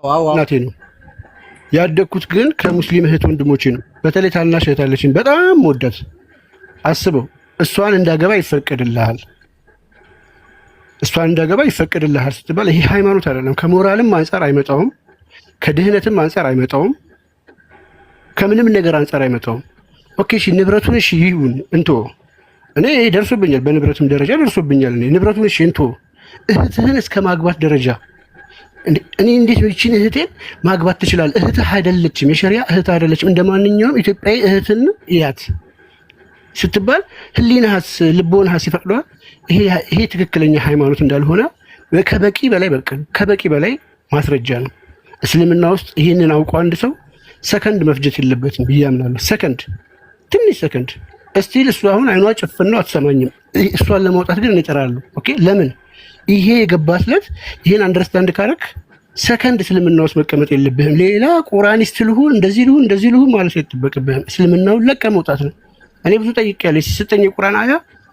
ዋው እናቴ ነው ያደግኩት ግን ከሙስሊም እህት ወንድሞቼ ነው። በተለይ ታናሽ እህት አለችኝ በጣም ወዳት። አስበው እሷን እንዳገባ ይፈቀድልሃል ስትባል ይሄ ሃይማኖት አይደለም። ከሞራልም አንፃር አይመጣውም፣ ከድህነትም አንፃር አይመጣውም፣ ከምንም ነገር አንፃር አይመጣውም። ኦኬ እሺ ንብረቱን እሺ ይሁን እንቶ እኔ ደርሶብኛል፣ በንብረትም ደረጃ ደርሶብኛል። እኔ ንብረቱን እሺ እንቶ እህትህን እስከ ማግባት ደረጃ እኔ እንዴት ነው ይቺን እህቴን ማግባት ትችላለህ? እህትህ አይደለችም፣ የሸሪያ እህት አይደለችም። እንደማንኛውም ኢትዮጵያዊ እህትን ያት ስትባል ህሊናስ ልቦናስ ይፈቅደዋል? ይሄ ትክክለኛ ሃይማኖት እንዳልሆነ ከበቂ በላይ ማስረጃ ነው። እስልምና ውስጥ ይህንን አውቆ አንድ ሰው ሰከንድ መፍጀት የለበትም ብዬ አምናለሁ። ሰከንድ፣ ትንሽ ሰከንድ እስቲል እሱ አሁን አይኗ ጭፍን ነው አትሰማኝም። እሷን ለማውጣት ግን እኔ እጠራለሁ። ኦኬ ለምን ይሄ የገባትለት ይሄን አንደርስታንድ ካረክ ሰከንድ እስልምና ውስጥ መቀመጥ የለብህም። ሌላ ቁርአኒስት ልሁን እንደዚህ ልሁን ማለት አይጠበቅብህም። እስልምናውን ለቀ መውጣት ነው። እኔ ብዙ ጠይቄያለሁ። ሲሰጠኝ የቁርአን አያ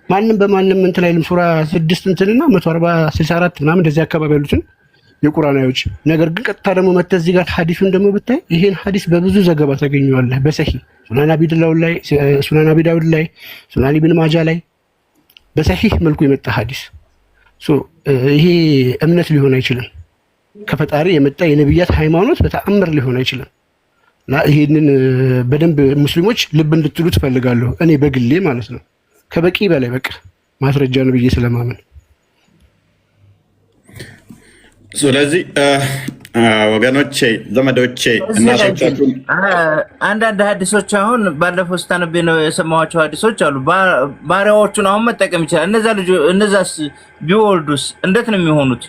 ማንም በማንም እንትን አይልም። ሱራ 6 እንትንና 164 ምናምን እንደዚህ አካባቢ ያሉትን የቁርአን አዮች። ነገር ግን ቀጥታ ደግሞ መተህ እዚህ ጋር ሐዲሱን ደግሞ ብታይ ይሄን ሐዲስ በብዙ ዘገባ ታገኘዋለህ። በሰሂህ ሱናን አቢ ዳውድ ላይ፣ ሱናን ኢብን ማጃ ላይ በሰሂህ መልኩ የመጣ ሐዲስ። ይሄ እምነት ሊሆን አይችልም። ከፈጣሪ የመጣ የነብያት ሃይማኖት በተአምር ሊሆን አይችልም። እና ይሄንን በደንብ ሙስሊሞች ልብ እንድትሉ ትፈልጋለሁ። እኔ በግሌ ማለት ነው ከበቂ በላይ በቃ ማስረጃ ነው ብዬ ስለማመን። ስለዚህ ወገኖቼ፣ ዘመዶቼ፣ እናቶቻችሁን አንዳንድ ሀዲሶች አሁን ባለፈው ስታነብ ነው የሰማኋቸው ሀዲሶች አሉ። ባሪያዎቹን አሁን መጠቀም ይችላል። እነዛስ ቢወልዱስ እንዴት ነው የሚሆኑት?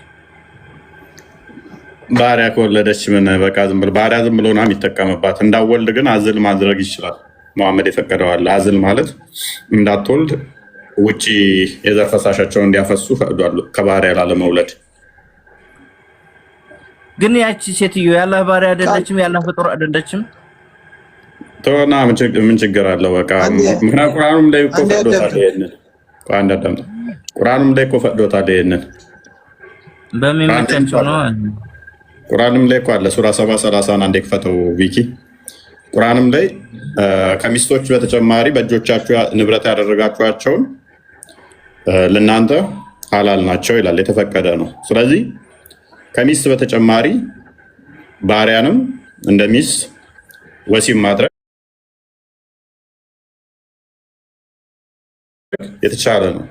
ባሪያ ከወለደች ምን በቃ ባሪያ ዝም ብሎ ነው የሚጠቀምባት። እንዳወልድ ግን አዝል ማድረግ ይችላል። መሐመድ የፈቀደዋል። አዝል ማለት እንዳትወልድ ውጪ የዘር ፈሳሻቸውን እንዲያፈሱ ፈቅዷል፣ ከባሪያ ላለመውለድ። ግን ያቺ ሴትዮ ያላህ ባሪያ አይደለችም? ያላህ ፍጡር አይደለችም? ተወና ምን ችግር አለው? በቃ ምክንያቱም ቁርአኑም ላይ እኮ ፈቅዶታል ይሄንን። ቁርአኑም ላይ እኮ ፈቅዶታል ይሄንን። በሚመቸንቸው ነው። ቁርአንም ላይ እኮ አለ። ሱራ 7:30 አንዴ ክፈተው ቪኪ። ቁርአንም ላይ ከሚስቶች በተጨማሪ በእጆቻችሁ ንብረት ያደረጋችኋቸውን ለእናንተ ሐላል ናቸው ይላል፣ የተፈቀደ ነው። ስለዚህ ከሚስት በተጨማሪ ባሪያንም እንደ ሚስት ወሲብ ማድረግ የተቻለ ነው።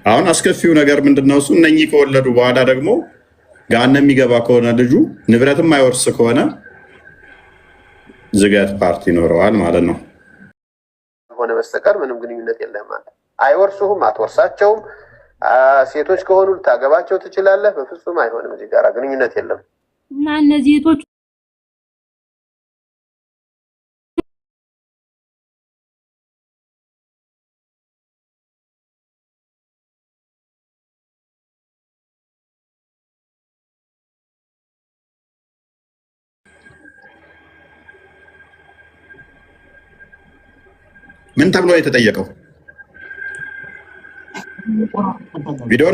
አሁን አስከፊው ነገር ምንድነው? እሱ እነኚህ ከወለዱ በኋላ ደግሞ ገሃነም የሚገባ ከሆነ ልጁ ንብረትም አይወርስ ከሆነ ዝገት ፓርቲ ይኖረዋል ማለት ነው። ሆነ በስተቀር ምንም ግንኙነት የለም ማለት አይወርሱህም፣ አትወርሳቸውም። ሴቶች ከሆኑ ልታገባቸው ትችላለህ። በፍጹም አይሆንም። እዚህ ጋር ግንኙነት የለም እና እነዚህ ሴቶች ምን ተብሎ የተጠየቀው? ቪዲዮ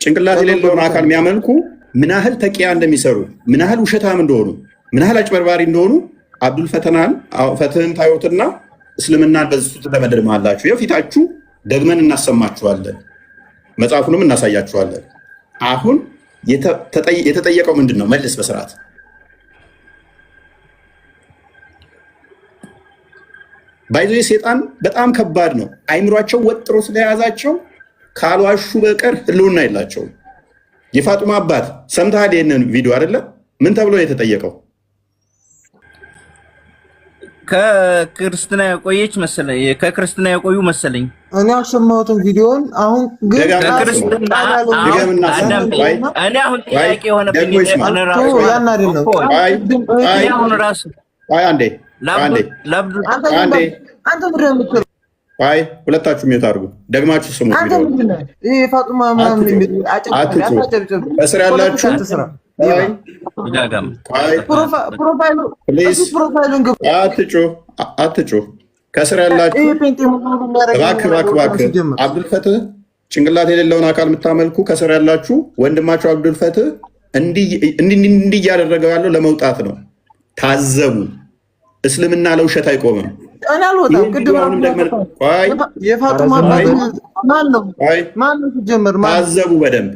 ጭንቅላት የሌለውን አካል የሚያመልኩ ምን ያህል ተቂያ እንደሚሰሩ፣ ምን ያህል ውሸታም እንደሆኑ፣ ምን ያህል አጭበርባሪ እንደሆኑ አብዱል ፈትህን ታዩትና እስልምናን በዚህ ትደመድማላችሁ። የፊታችሁ ደግመን እናሰማችኋለን፣ መጽሐፉንም እናሳያችኋለን። አሁን የተጠየቀው ምንድን ነው? መልስ በስርዓት ባይዞ ሴጣን በጣም ከባድ ነው። አይምሯቸው ወጥሮ ስለያዛቸው ካልዋሹ በቀር ህልውና የላቸውም። የፋጡማ አባት ሰምተሃል ይህንን ቪዲዮ አይደለም? ምን ተብሎ የተጠየቀው? ከክርስትና የቆየች መሰለኝ፣ ከክርስትና የቆዩ መሰለኝ። እኔ አልሰማሁትም ቪዲዮን። አሁን ግን እኔ አሁን ጥያቄ የሆነብኝ ሁለታችሁ ሚዩት አድርጉ። ደግማችሁ ስሙ። ከስር ያላችሁ አትጩ። ከስር ያላችሁ እባክህ አብዱልፈትህ ጭንቅላት የሌለውን አካል የምታመልኩ ከስር ያላችሁ ወንድማችሁ አብዱል ፈትህ እንዲህ እያደረገው ያለው ለመውጣት ነው። ታዘቡ። እስልምና ለውሸት አይቆምም። እኔ አልወጣም። ቅድም የፋጡማ ማን ነው ሲጀመር? ታዘቡ በደንብ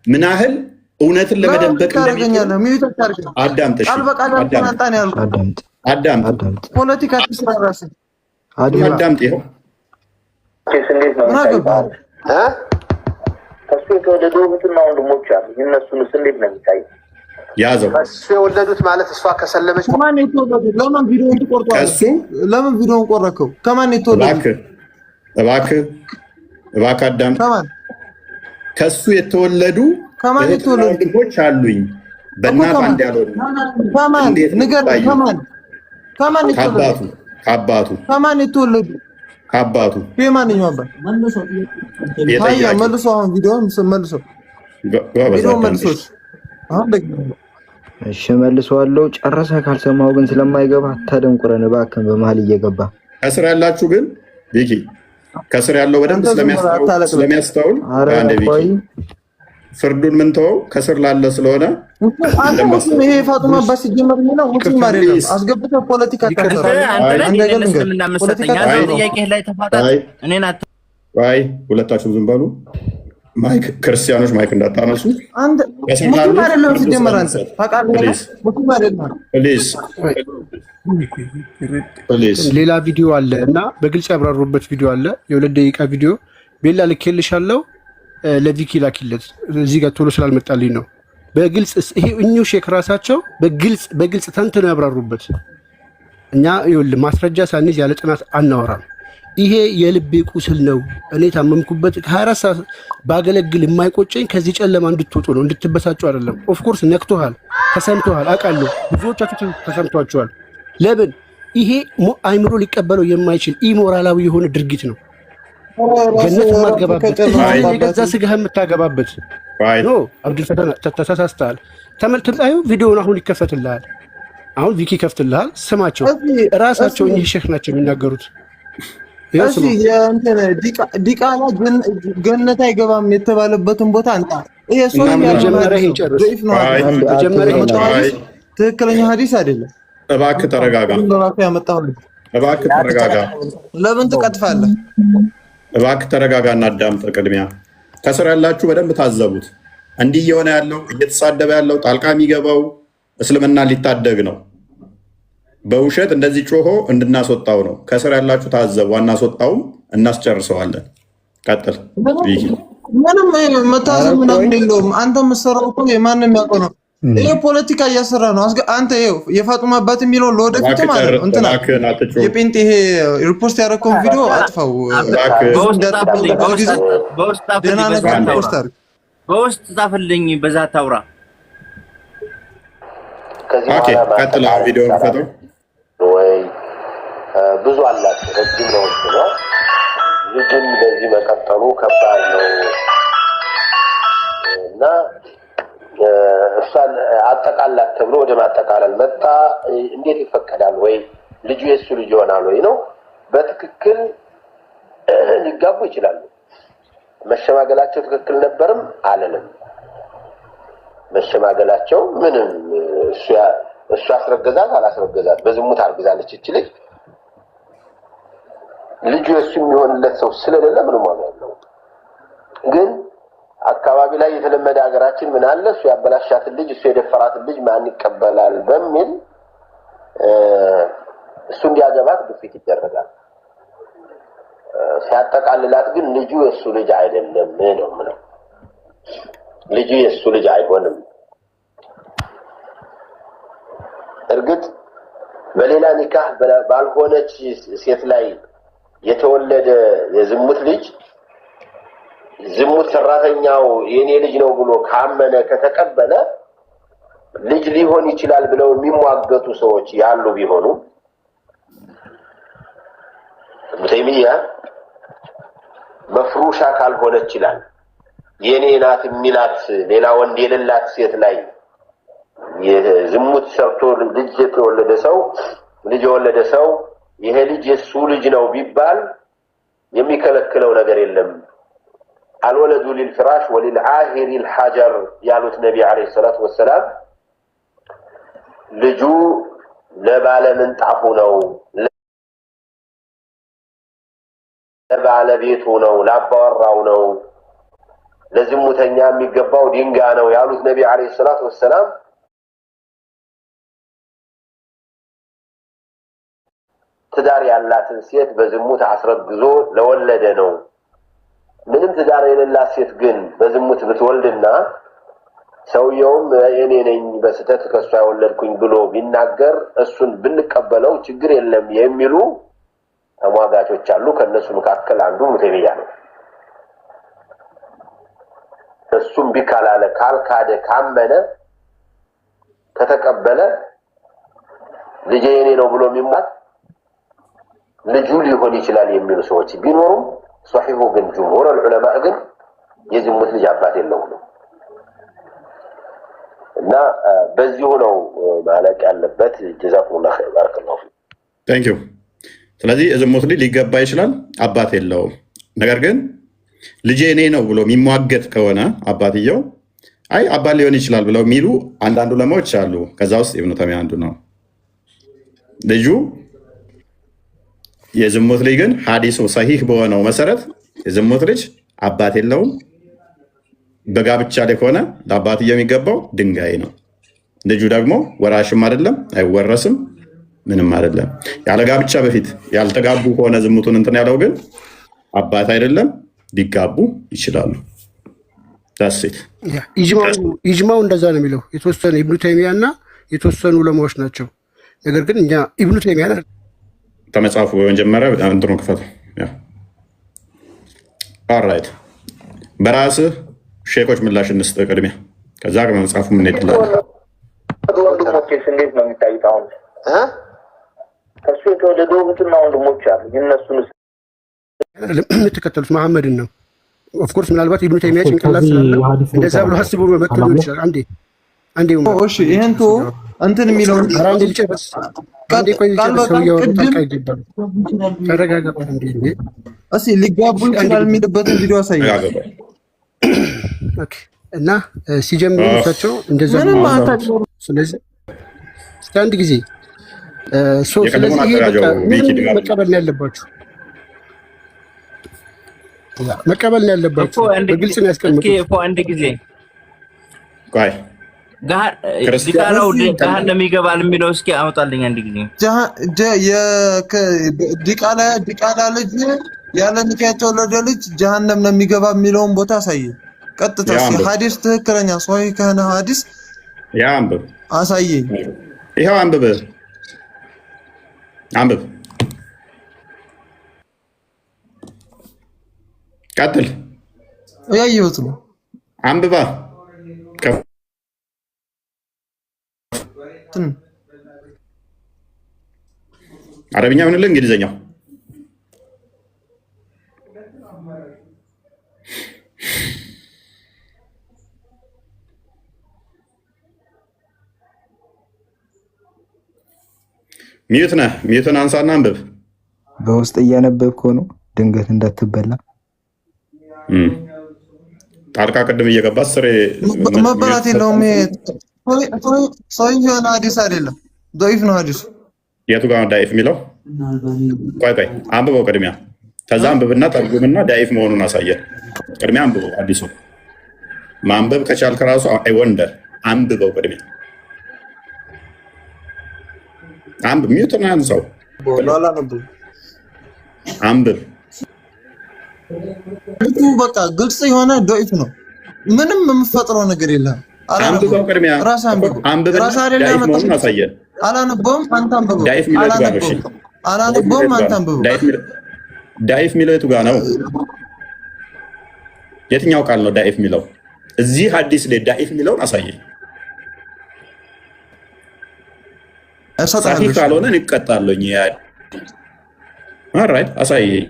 ምን ያህል እውነትን ለመደበቅ አዳምጥ። ፖለቲካ ትስራ ራስህ አዳምጥ። ይኸው ምን አገባህ? ከሱ የተወለዱ እህትና ወንድሞች አሉ። እነሱንስ እንዴት ነው የሚታየው? ያዘው። እሱ የወለዱት ማለት እሷ ከሰለመች ከማን የተወለዱት? ለምን ቪዲዮውን ትቆርጠዋለህ? ለምን ቪዲዮውን ቆረከው? ከማን የተወለዱት? እባክህ አዳምጥ። ከማን ከሱ የተወለዱ ከማን የተወለዱ ወንድሞች አሉኝ። በእናት አንድ ያልሆኑ ከማን ንገረኝ። ከማን የተወለዱ? ከአባቱ ከማን የተወለዱ? ከአባቱ የማንኛው አባት? መልሶ አሁን ቪዲዮውን መልሶ አሁን ደግሞ እሺ መልሰዋለሁ። ጨረሰ። ካልሰማው ግን ስለማይገባ አታደንቁረን እባክህን። በመሀል እየገባ ከስር ያላችሁ ግን ቢኪ ከስር ያለው በደንብ ስለሚያስተውል አንዴ ቢኪ ፍርዱን ምን ተወው። ከስር ላለ ስለሆነ ይሄ ፋጡማ አባት ሲጀመር ነው ሙስሊም አይደለም። አስገብተህ ፖለቲካ አይ ሁለታችሁም ዝም በሉ። ማይክ ክርስቲያኖች ማይክ እንዳታነሱ። ሙስሊም አይደለም ሲጀመር አንተ ታውቃለህ። ሙስሊም አይደለም። ፕሊዝ ሌላ ቪዲዮ አለ እና በግልጽ ያብራሩበት ቪዲዮ አለ። የ2 ደቂቃ ቪዲዮ ቤላ ልኬልሻለሁ። ለቪኪ ላኪለት። እዚህ ጋር ቶሎ ስላልመጣልኝ ነው። በግልጽ ይሄ እኚሁ ሼክ ራሳቸው በግልጽ ተንትነው ያብራሩበት። እኛ ይኸውልህ ማስረጃ ሳንይዝ ያለ ጥናት አናወራም። ይሄ የልቤ ቁስል ነው። እኔ ታመምኩበት 24 ሰዓት ባገለግል የማይቆጨኝ ከዚህ ጨለማ እንድትወጡ ነው፣ እንድትበሳጩ አይደለም። ኦፍኮርስ ነክቶሃል፣ ተሰምቶሃል፣ አውቃለሁ። ብዙዎቻችሁ ተሰምቷችኋል። ለምን ይሄ አይምሮ ሊቀበለው የማይችል ኢሞራላዊ የሆነ ድርጊት ነው። ገነት የማትገባበት የገዛ ስጋህ የምታገባበት ኖ አብዱል ፈተና ተሳስተሃል። ተመልክታዩ ቪዲዮውን አሁን ይከፈትልሃል። አሁን ቪኪ ይከፍትልሃል። ስማቸው ራሳቸው እኚህ ሼክ ናቸው የሚናገሩት። ዲቃላ ገነት አይገባም የተባለበትን ቦታ አንጣ። ይሄ ትክክለኛ ሀዲስ አይደለም። እባክህ ተረጋጋ። ለምን ትቀጥፋለህ? እባክህ ተረጋጋ እና አዳምጥ። ቅድሚያ ከስር ያላችሁ በደንብ ታዘቡት። እንዲህ እየሆነ ያለው እየተሳደበ ያለው ጣልቃ የሚገባው እስልምና ሊታደግ ነው። በውሸት እንደዚህ ጮሆ እንድናስወጣው ነው። ከስር ያላችሁ ታዘቡ። አናስወጣውም፣ እናስጨርሰዋለን። ቀጥል። ምንም መታዘብ ምናምን የለውም። አንተ የምትሰራው እኮ የማንም ያውቀው ነው። ይሄ ፖለቲካ እያሰራ ነው። አንተ ይኸው የፋጡማ አባት የሚለው ለወደፊት ማለት ነው። እንትና የጴንጤ ይሄ ሪፖስት ያደረከውን ቪዲዮ አጥፋው። በውስጥ ጻፍልኝ። በዛ ታውራ። ቀጥል። ቪዲዮ ፈቶ ወይ ብዙ አላቸው። ረጅም ነው ነው ልጅም በዚህ መቀጠሉ ከባድ ነው እና እሷን አጠቃላት ተብሎ ወደ ማጠቃለል መጣ። እንዴት ይፈቀዳል? ወይ ልጁ የሱ ልጅ ይሆናል ወይ ነው? በትክክል ሊጋቡ ይችላሉ። መሸማገላቸው ትክክል ነበርም አለንም። መሸማገላቸው ምንም እሱ አስረገዛት አላስረገዛት በዝሙት አርግዛለች እቺ ልጅ። ልጁ የሱ የሚሆንለት ሰው ስለሌለ ምንም ዋጋ የለውም። ግን አካባቢ ላይ የተለመደ ሀገራችን ምን አለ እሱ ያበላሻትን ልጅ እሱ የደፈራትን ልጅ ማን ይቀበላል በሚል እሱ እንዲያገባት ግፊት ይደረጋል። ሲያጠቃልላት ግን ልጁ የሱ ልጅ አይደለም ነው ምነው። ልጁ የሱ ልጅ አይሆንም። እርግጥ በሌላ ኒካህ ባልሆነች ሴት ላይ የተወለደ የዝሙት ልጅ ዝሙት ሰራተኛው የኔ ልጅ ነው ብሎ ካመነ ከተቀበለ ልጅ ሊሆን ይችላል ብለው የሚሟገቱ ሰዎች ያሉ ቢሆኑ ሙተይሚያ መፍሩሻ ካልሆነ ይችላል የኔ ናት የሚላት ሌላ ወንድ የሌላት ሴት ላይ የዝሙት ሰርቶ ልጅ የወለደ ሰው ይሄ ልጅ የሱ ልጅ ነው ቢባል የሚከለክለው ነገር የለም። አልወለዱ ሊልፍራሽ ወሊልዓሂሪ ልሐጀር ያሉት ነቢ ዓለይሂ ሰላቱ ወሰላም ልጁ ለባለምንጣፉ ነው፣ ለባለቤቱ ነው፣ ለአባወራው ነው፣ ለዝሙተኛ የሚገባው ድንጋይ ነው ያሉት ነቢ ዓለይሂ ሰላቱ ወሰላም ትዳር ያላትን ሴት በዝሙት አስረግዞ ለወለደ ነው። ምንም ትዳር የሌላት ሴት ግን በዝሙት ብትወልድና ሰውየውም እኔ ነኝ በስተት ከሷ ያወለድኩኝ ብሎ ቢናገር እሱን ብንቀበለው ችግር የለም የሚሉ ተሟጋቾች አሉ። ከነሱ መካከል አንዱ ሙተይሚያ ነው። እሱም ቢካላለ ካልካደ ካመነ ከተቀበለ ልጄ የኔ ነው ብሎ የሚማት ልጁ ሊሆን ይችላል የሚሉ ሰዎች ቢኖሩም ሷሂሁ ግን ጅምሁር ዑለማ ግን የዝሙት ልጅ አባት የለውም እና በዚሁ ነው ማለቅ ያለበት። ጀዛኩሙላህ ኸይር ባረከላሁ ፊክ ታንክ ዩ። ስለዚህ ዝሙት ልጅ ሊገባ ይችላል፣ አባት የለውም። ነገር ግን ልጄ እኔ ነው ብሎ የሚሟገት ከሆነ አባትየው አይ አባት ሊሆን ይችላል ብለው የሚሉ አንዳንድ ዑለማዎች አሉ። ከዛ ውስጥ ኢብኑ ተይሚያ አንዱ ነው። ልጁ የዝሙት ልጅ ግን ሐዲሱ ሰሂህ በሆነው መሰረት የዝሙት ልጅ አባት የለውም። በጋብቻ ላይ ከሆነ ለአባትየው የሚገባው ድንጋይ ነው። ልጁ ደግሞ ወራሽም አይደለም፣ አይወረስም፣ ምንም አይደለም። ያለ ጋብቻ በፊት ያልተጋቡ ከሆነ ዝሙቱን እንትን ያለው ግን አባት አይደለም፣ ሊጋቡ ይችላሉ። ዳሴት ኢጅማው እንደዛ ነው የሚለው። የተወሰነ ኢብኑ ተይሚያ እና የተወሰኑ ዑለማዎች ናቸው። ነገር ግን እኛ ኢብኑ ተይሚያ ከመጽሐፉ በመጀመሪያ እንትኑ ክፈቱ። ኦልራይት በራስህ ሼኮች ምላሽ እንስጥ ቅድሚያ፣ ከዛ ከመጽሐፉ ምን ይጥላል? እንዴት ነው የሚታዩት? አሁን ከሱ የተወለዱ እህትና ወንድሞች አሉ። እነሱን የምትከተሉት መሐመድን ነው። ኦፍኮርስ ምናልባት ኢብኑ ተይሚያ ጭንቅላት ስላለ እንደዛ ብሎ አስቦ መጥቶ ሊሆን ይችላል። አንዴ እሺ፣ ይሄን ቶ እንትን የሚለው አንዴ ልጨርስ። አንዴ ቆይ ልጨርስ። ሰውየው ታውቃ ይገባል። ተረጋጋ። እስኪ ሊጋቡ ይችላል የሚልበትን ቪዲዮ አሳየው። ኦኬ። እና ሲጀምሩ እሳቸው እንደዛ ነው። ስለዚህ እስከ አንድ ጊዜ ስለዚህ ይሄ መቀበል ነው ያለባችሁ፣ መቀበል ነው ያለባችሁ። በግልጽ ነው ያስቀምጡት። አንድ ጊዜ ቆይ ዲቃላው ገሃነም ይገባል የሚለው እስኪ አውጣልኝ አንድ ጊዜ። ዲቃላ ልጅ ያለ ንካህ የተወለደ ልጅ ጀሃነም ነው የሚገባ የሚለውን ቦታ አሳየኝ። ቀጥታ ሐዲስ ትክክለኛ ሷሂህ ከሆነ ሐዲስ ያ አንብብ አሳየኝ። ይሄው አንብብ ቀጥል። ያየሁት ነው። አንብባ አረብኛ ምን ልህ እንግሊዘኛው ሚዩት ነህ። ሚዩትን አንሳና አንብብ። በውስጥ እያነበብከው ነው ድንገት እንዳትበላ። ጣልቃ ቅድም እየገባ ስሬ መበላት የለውም። ሰሂህ የሆነ ሐዲስ አይደለም፣ ዶይፍ ነው ሐዲሱ። የቱ ጋር ዳይፍ የሚለው? ቆይ አንብበው ቅድሚያ። ከዛ አንብብና ተርጉምና ዳይፍ መሆኑን አሳየን። ቅድሚያ አንብበው። አዲሱ ማንበብ ከቻልክ ራሱ አይ ወንደር አንብበው ቅድሚያ አንብብ። ሚዩትን አንሳው አንብብ። በቃ ግልጽ የሆነ ዶይፍ ነው። ምንም የምፈጥረው ነገር የለም። አንብበው ቅድሚያ አንብብና ዳይፍ መሆኑን አሳየን። አላነበውም፣ አንተ አንብበው። ዳይፍ የሚለው የቱ ጋር ነው? እሺ አላነበውም፣ አንተ አንብበው። ዳይፍ የሚለው የቱ ጋር ነው? የትኛው ቃል ነው ዳይፍ የሚለው? እዚህ ሐዲስ ላይ ዳይፍ የሚለውን አሳየኝ። ሰሒህ ካልሆነ እንቀጣለኝ። ኦልራይት አሳየኝ።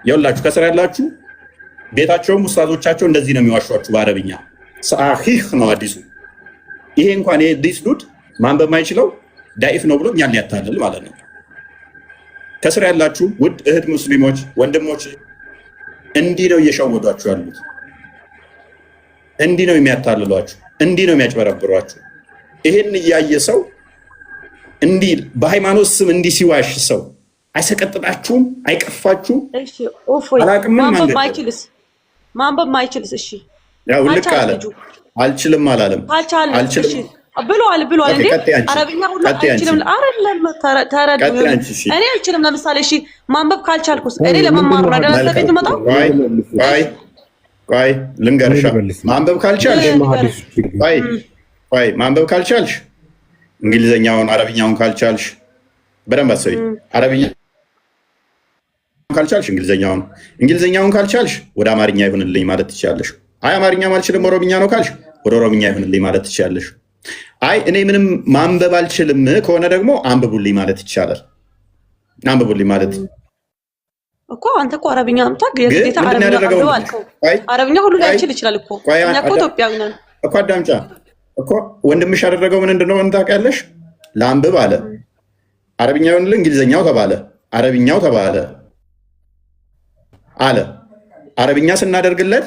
ይኸውላችሁ ከስራ ያላችሁ ቤታቸውም ኡስታዞቻቸው እንደዚህ ነው የሚዋሿችሁ በአረብኛ። ሰሒህ ነው አዲሱ። ይሄ እንኳን የዲስ ዱድ ማንበብ የማይችለው ዳኢፍ ነው ብሎ እኛን ሊያታልል ማለት ነው። ከስራ ያላችሁ ውድ እህት ሙስሊሞች ወንድሞች እንዲህ ነው እየሸወዷችሁ ያሉት። እንዲህ ነው የሚያታልሏችሁ። እንዲህ ነው የሚያጭበረብሯችሁ። ይሄን እያየ ሰው እንዲህ በሃይማኖት ስም እንዲህ ሲዋሽ ሰው አይሰቀጥጣችሁም? አይቀፋችሁም? እሺ ኦፎይ ማንበብ ማይችልስ? እሺ ያው ልክ አለ። አልችልም አላለም። አልችልም ብሏል እንዴ? አረብኛ ሁሉ አልችልም አይደለም። ተረዱ። እኔ አልችልም ለምሳሌ እሺ ማንበብ ካልቻልኩስ እኔ ለመማር ነው አይደል? ለቤት መጣ ቆይ ልንገርሻ። ማንበብ ካልቻልሽ እንግሊዘኛውን አረብኛውን ካልቻልሽ በደንብ አስቢ። አረብኛውን ካልቻልሽ እንግሊዘኛውን ካልቻልሽ ወደ አማርኛ ይሁንልኝ ማለት ትችያለሽ። አይ አማርኛ አልችልም ኦሮምኛ ነው ካልሽ ወደ ኦሮምኛ ይሁንልኝ ማለት ትችያለሽ። አይ እኔ ምንም ማንበብ አልችልም ከሆነ ደግሞ አንብቡልኝ ማለት ይቻላል። አንብቡልኝ ማለት እኮ አንተ እኮ አረብኛ አምጣክ የግዴታ አረብኛ አልከው። አረብኛ ሁሉ ላይችል ይችላል እኮ እኛ እኮ ኢትዮጵያዊ ነን እኮ። አዳምጫ እኮ ወንድምሽ ያደረገው ምን እንደሆነ ታውቂያለሽ? ለአንብብ አለ አረብኛ ይሁንልኝ፣ እንግሊዘኛው ተባለ አረብኛው ተባለ አለ። አረብኛ ስናደርግለት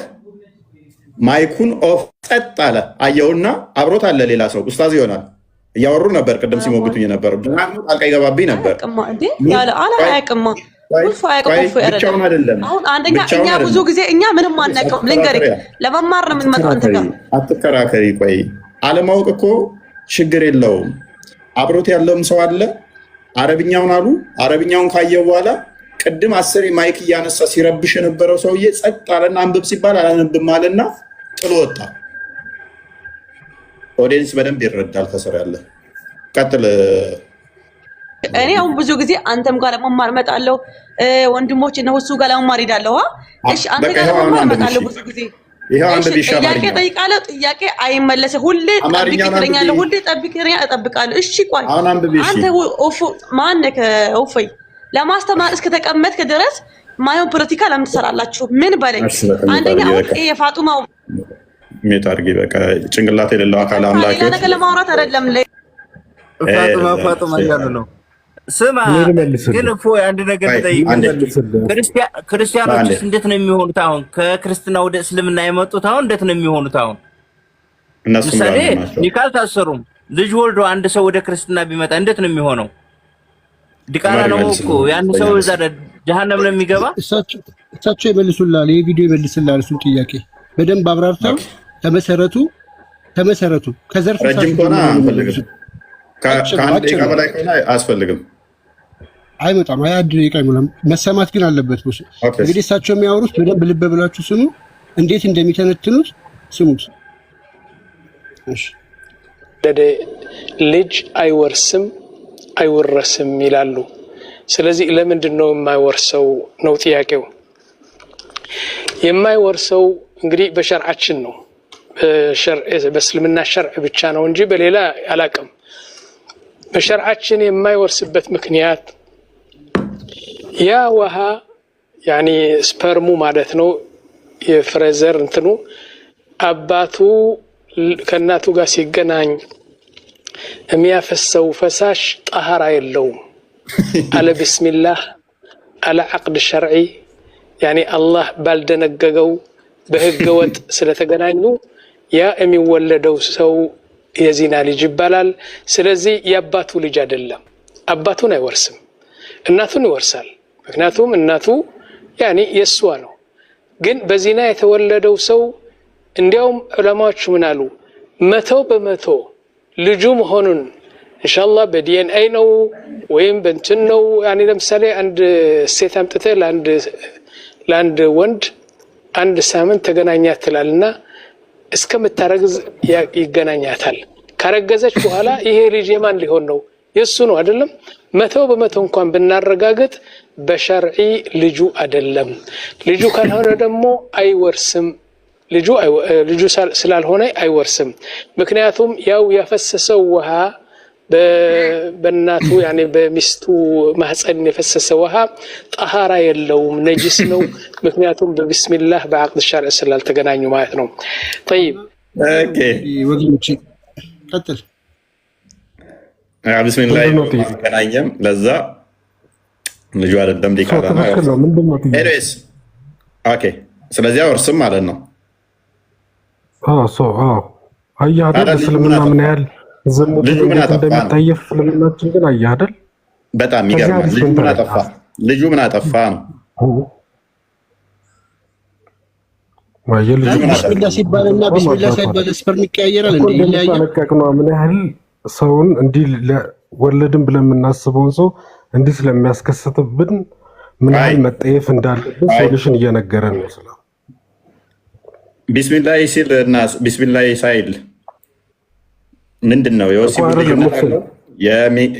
ማይኩን ኦፍ ጸጥ አለ። አየውና አብሮት አለ ሌላ ሰው ኡስታዝ ይሆናል። እያወሩ ነበር ቅድም ሲሞግቱኝ ነበር። ጣልቃ ይገባብኝ ነበር። ብቻውን አይደለም። አሁን አንደኛ እኛ ብዙ ጊዜ እኛ ምንም አናውቅም። ልንገርህ ለመማር ነው የምንመጣው። አንተ ጋር አትከራከሪ። ቆይ አለማወቅ እኮ ችግር የለውም። አብሮት ያለውም ሰው አለ። አረብኛውን አሉ። አረብኛውን ካየው በኋላ ቅድም 10 ማይክ እያነሳ ሲረብሽ የነበረው ሰውዬ ጸጥ አለና አንብብ ሲባል አላነብም አለና ጥሎ ወጣ። ኦዲየንስ በደንብ ይረዳል። ከስር ያለ ቀጥል። እኔ አሁን ብዙ ጊዜ አንተም ጋር ለመማር እመጣለሁ፣ ወንድሞች ነው እሱ ጋር ለመማር ሄዳለሁ። እሺ አንተ ጋር ለመማር እመጣለሁ ብዙ ጊዜ። ጥያቄ ጠይቃለሁ፣ ጥያቄ አይመለስም። ሁሌ ጠብቅ ትለኛለህ፣ ሁሌ ጠብቅ እጠብቃለሁ። እሺ ቆይ አንተ ማነህ ኦፎይ? ለማስተማር እስከተቀመጥክ ድረስ ማየው ፖለቲካ ለምን ትሰራላችሁ? ምን በለኝ። አንደኛ የፋጡማው ሜት አድርጊ። በቃ ጭንቅላት የሌለው አካል አምላክ ነገር ለማውራት አይደለም። ፋጡማ እያሉ ነው። ስማ ግን እፎይ አንድ ነገር ተጠይቅ። ክርስቲያኖችስ እንዴት ነው የሚሆኑት? አሁን ከክርስትና ወደ እስልምና የመጡት አሁን እንዴት ነው የሚሆኑት? አሁን ምሳሌ ኒካ አልታሰሩም። ልጅ ወልዶ አንድ ሰው ወደ ክርስትና ቢመጣ እንዴት ነው የሚሆነው? ዲቃላ ነው እኮ ያን ሰው እዛ ጀሃነም ነው የሚገባ። እሳቸው ይመልሱላል። ይሄ ቪዲዮ ይመልስላል። እሱን ጥያቄ በደንብ አብራርተው ተመሰረቱ ከዘርፍ ረጅም ከሆነ አንፈልግም። ከአንድ ደቂቃ በላይ ከሆነ አያስፈልግም። አይመጣም። 21 ደቂቃ አይሞላም። መሰማት ግን አለበት። እንግዲህ እሳቸው የሚያወሩት በደንብ ልብ ብላችሁ ስሙ። እንዴት እንደሚተነትኑት ስሙት። እሺ ልጅ አይወርስም አይወረስም ይላሉ። ስለዚህ ለምንድን ነው የማይወርሰው ነው ጥያቄው። የማይወርሰው እንግዲህ በሸርዓችን ነው፣ በእስልምና ሸርዕ ብቻ ነው እንጂ በሌላ አላቅም። በሸርዓችን የማይወርስበት ምክንያት ያ ውሃ ያኒ ስፐርሙ ማለት ነው የፍሬዘር እንትኑ አባቱ ከእናቱ ጋር ሲገናኝ የሚያፈሰው ፈሳሽ ጠሃራ የለውም። አለ ቢስሚላህ አለ አቅድ ሸርዒ ያኒ አላህ ባልደነገገው በህገ ወጥ ስለተገናኙ ያ የሚወለደው ሰው የዚና ልጅ ይባላል። ስለዚህ የአባቱ ልጅ አይደለም። አባቱን አይወርስም፣ እናቱን ይወርሳል። ምክንያቱም እናቱ ያኒ የእሷ ነው። ግን በዚና የተወለደው ሰው እንዲያውም ዑለማዎች ምን አሉ? 100% ልጁ መሆኑን ኢንሻአላህ በዲኤንኤ ነው ወይም በእንትን ነው። ያኒ ለምሳሌ አንድ ሴት አምጥተህ ለአንድ ወንድ አንድ ሳምንት ተገናኛት ትላልና እስከምታረግዝ ይገናኛታል። ካረገዘች በኋላ ይሄ ልጅ የማን ሊሆን ነው? የሱ ነው አይደለም? 100% እንኳን ብናረጋግጥ በሸርዒ ልጁ አይደለም። ልጁ ካልሆነ ደግሞ አይወርስም። ልጁ ስላልሆነ አይወርስም። ምክንያቱም ያው ያፈሰሰው ውሃ በእናቱ ያኔ በሚስቱ ማህፀን የፈሰሰ ውሃ ጠሃራ የለውም፣ ነጅስ ነው። ምክንያቱም በቢስሚላህ በአቅድ ሸርዕ ስላልተገናኙ ማለት ነው። طيب ኦኬ ወግኖች ቀጥል። ቢስሚላህ ተገናኘም ለዛ ልጁ አይደለም ዲካራ ነው። ኤኒዌይስ ኦኬ ስለዚህ አወርስም ማለት ነው። አየህ አይደል እስልምና ምን ያህል ዝሙትን እንደሚጠየፍ እስልምናችን ግን አየህ አይደል በጣም ይገርማል። ልጁ ምን አጠፋ ነው ቢስሚላህ ሲባልና ቢስሚላህ ሳይባል ስፐርም ይቀያየራል እንዴ? ይለያያል። ምን ያህል ሰውን እንዲህ ወለድን ብለን የምናስበውን ሰው እንዲህ ስለሚያስከስትብን ምን ያህል መጠየፍ እንዳለብን ሶሉሽን እየነገረን ነው። ስለ ቢስሚላህ ሲል እና ቢስሚላህ ሳይል ምንድን ነው የወሲብ ልዩነት አለው?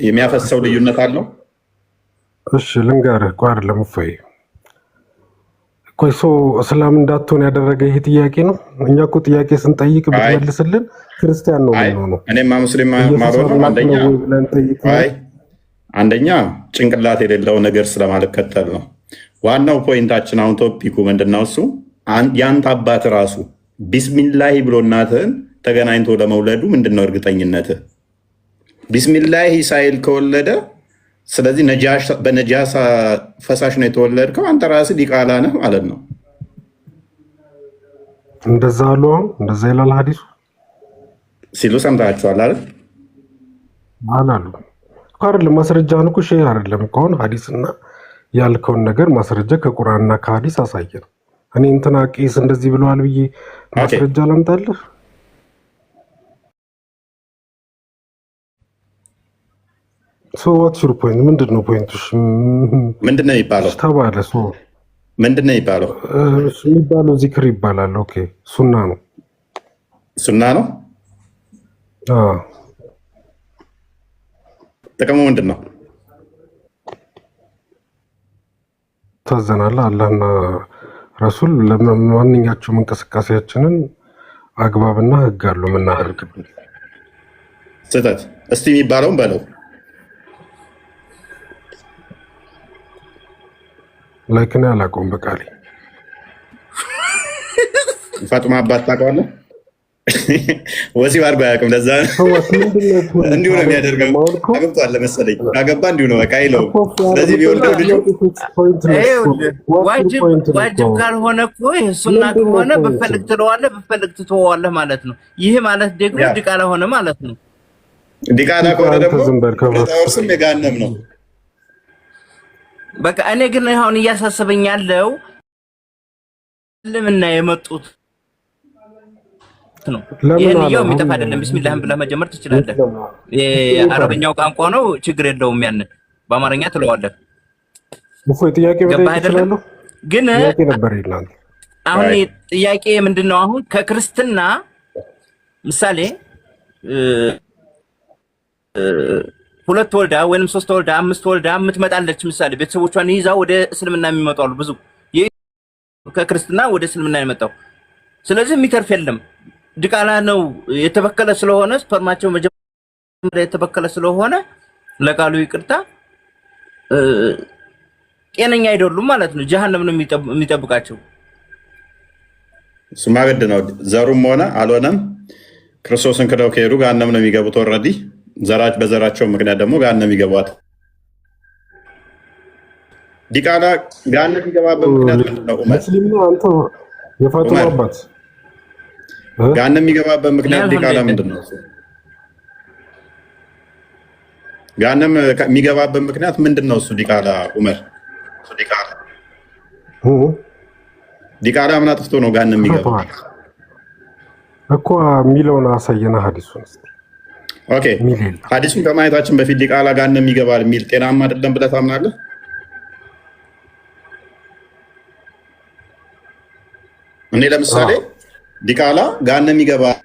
የሚያፈሰው ልዩነት አለው? እሺ ልንገርህ። ቆይ አይደለም እፎይ፣ ቆይ ሰው እስላም እንዳትሆን ያደረገ ይሄ ጥያቄ ነው። እኛ እኮ ጥያቄ ስንጠይቅ ብትመልስልን ክርስቲያን ነው ነው። እኔማ ሙስሊም ማልሆነው አንደኛ ጭንቅላት የሌለው ነገር ስለማልከተል ነው። ዋናው ፖይንታችን አሁን ቶፒኩ ምንድነው? እሱ ያንተ አባት ራሱ ቢስሚላሂ ብሎ እናትህን ተገናኝቶ ለመውለዱ ምንድነው እርግጠኝነትህ? ቢስሚላሂ ሳይል ከወለደ ስለዚህ በነጃሳ ፈሳሽ ነው የተወለድከው፣ አንተ ራስህ ዲቃላ ነህ ማለት ነው። እንደዛ አሉ። እንደዛ ይላል ሐዲሱ ሲሉ ሰምታችኋል አይደል? አላሉ አይደለም። ማስረጃህን እኮ ሼር አይደለም ከሆነ ሐዲስና ያልከውን ነገር ማስረጃ ከቁርአንና ከሐዲስ አሳየን። እኔ እንትና ቄስ እንደዚህ ብለዋል ብዬ ማስረጃ ላምጣልህ? ዋትስ ዩር ፖይንት? ምንድን ነው ፖይንትሽ? ምንድን ነው የሚባለው? ተባለ ምንድን ነው የሚባለው? የሚባለው ዚክር ይባላል። ኦኬ ሱና ነው። ሱና ነው። ጥቅሙ ምንድን ነው? ታዘናለህ። አላህና ረሱል ለማንኛቸውም እንቅስቃሴያችንን አግባብና ህግ አለው የምናደርግበት። ስህተት እስቲ የሚባለውን በለው። ላይክ እኔ አላውቀውም በቃሌ። ፋጡማ አባት ታውቀዋለህ? ወሲብ አድርጎ አያውቅም። ለዛ እንዲሁ ነው የሚያደርገው። አግብቷል መሰለኝ። ካገባ እንዲሁ ነው በቃ አይለውም። ስለዚህ ቢወልደው ልጁ ዋጅብ ካልሆነ እኮ ሱና ከሆነ ብፈልግ ትለዋለህ፣ ብፈልግ ትተወዋለህ ማለት ነው። ይህ ማለት ደግሞ ዲቃላ ሆነ ማለት ነው። ዲቃላ ከሆነ ደግሞ ለታወርስም የጋነም ነው። በቃ እኔ ግን አሁን እያሳሰበኝ ያለው ለምንና የመጡት ነው። ይሄንኛው የሚጠፋ አይደለም። ቢስሚላህ ብለህ መጀመር ትችላለህ። የአረብኛው ቋንቋ ነው፣ ችግር የለውም። ያንን በአማርኛ ትለዋለህ። ጥያቄ አይደለም ግን አሁን ጥያቄ ምንድነው? አሁን ከክርስትና ምሳሌ ሁለት ወልዳ ወይንም ሶስት ወልዳ አምስት ወልዳ የምትመጣለች ምሳሌ ቤተሰቦቿን ይዛ ወደ እስልምና የሚመጡ አሉ። ብዙ ከክርስትና ወደ እስልምና የመጣው ስለዚህ የሚተርፍ የለም። ዲቃላ ነው የተበከለ ስለሆነ ስፐርማቸው መጀመሪያ የተበከለ ስለሆነ ለቃሉ ይቅርታ ጤነኛ አይደሉም ማለት ነው። ጀሃነም ነው የሚጠብቃቸው። እሱማ ግድ ነው። ዘሩም ሆነ አልሆነም ክርስቶስን ክደው ከሄዱ ገሃነም ነው የሚገቡት። ኦልሬዲ በዘራቸው ምክንያት ደግሞ ገሃነም የሚገቧት። ዲቃላ ገሃነም የሚገባበት ምክንያት ነው። ሙስሊም ነው አንተ የፋጡማ አባት ገሃነም የሚገባበት ምክንያት ዲቃላ ምንድን ነው? ገሃነም የሚገባበት ምክንያት ምንድን ነው? እሱ ዲቃላ ዑመር ዲቃላ ምን አጥፍቶ ነው ገሃነም የሚገባው እኮ የሚለውን አሳየና ሐዲሱን። ኦኬ ሐዲሱን ከማየታችን በፊት ዲቃላ ገሃነም ይገባል የሚል ጤናማ አይደለም ብለህ ታምናለህ? እኔ ለምሳሌ ዲቃላ ገሃነም ይገባል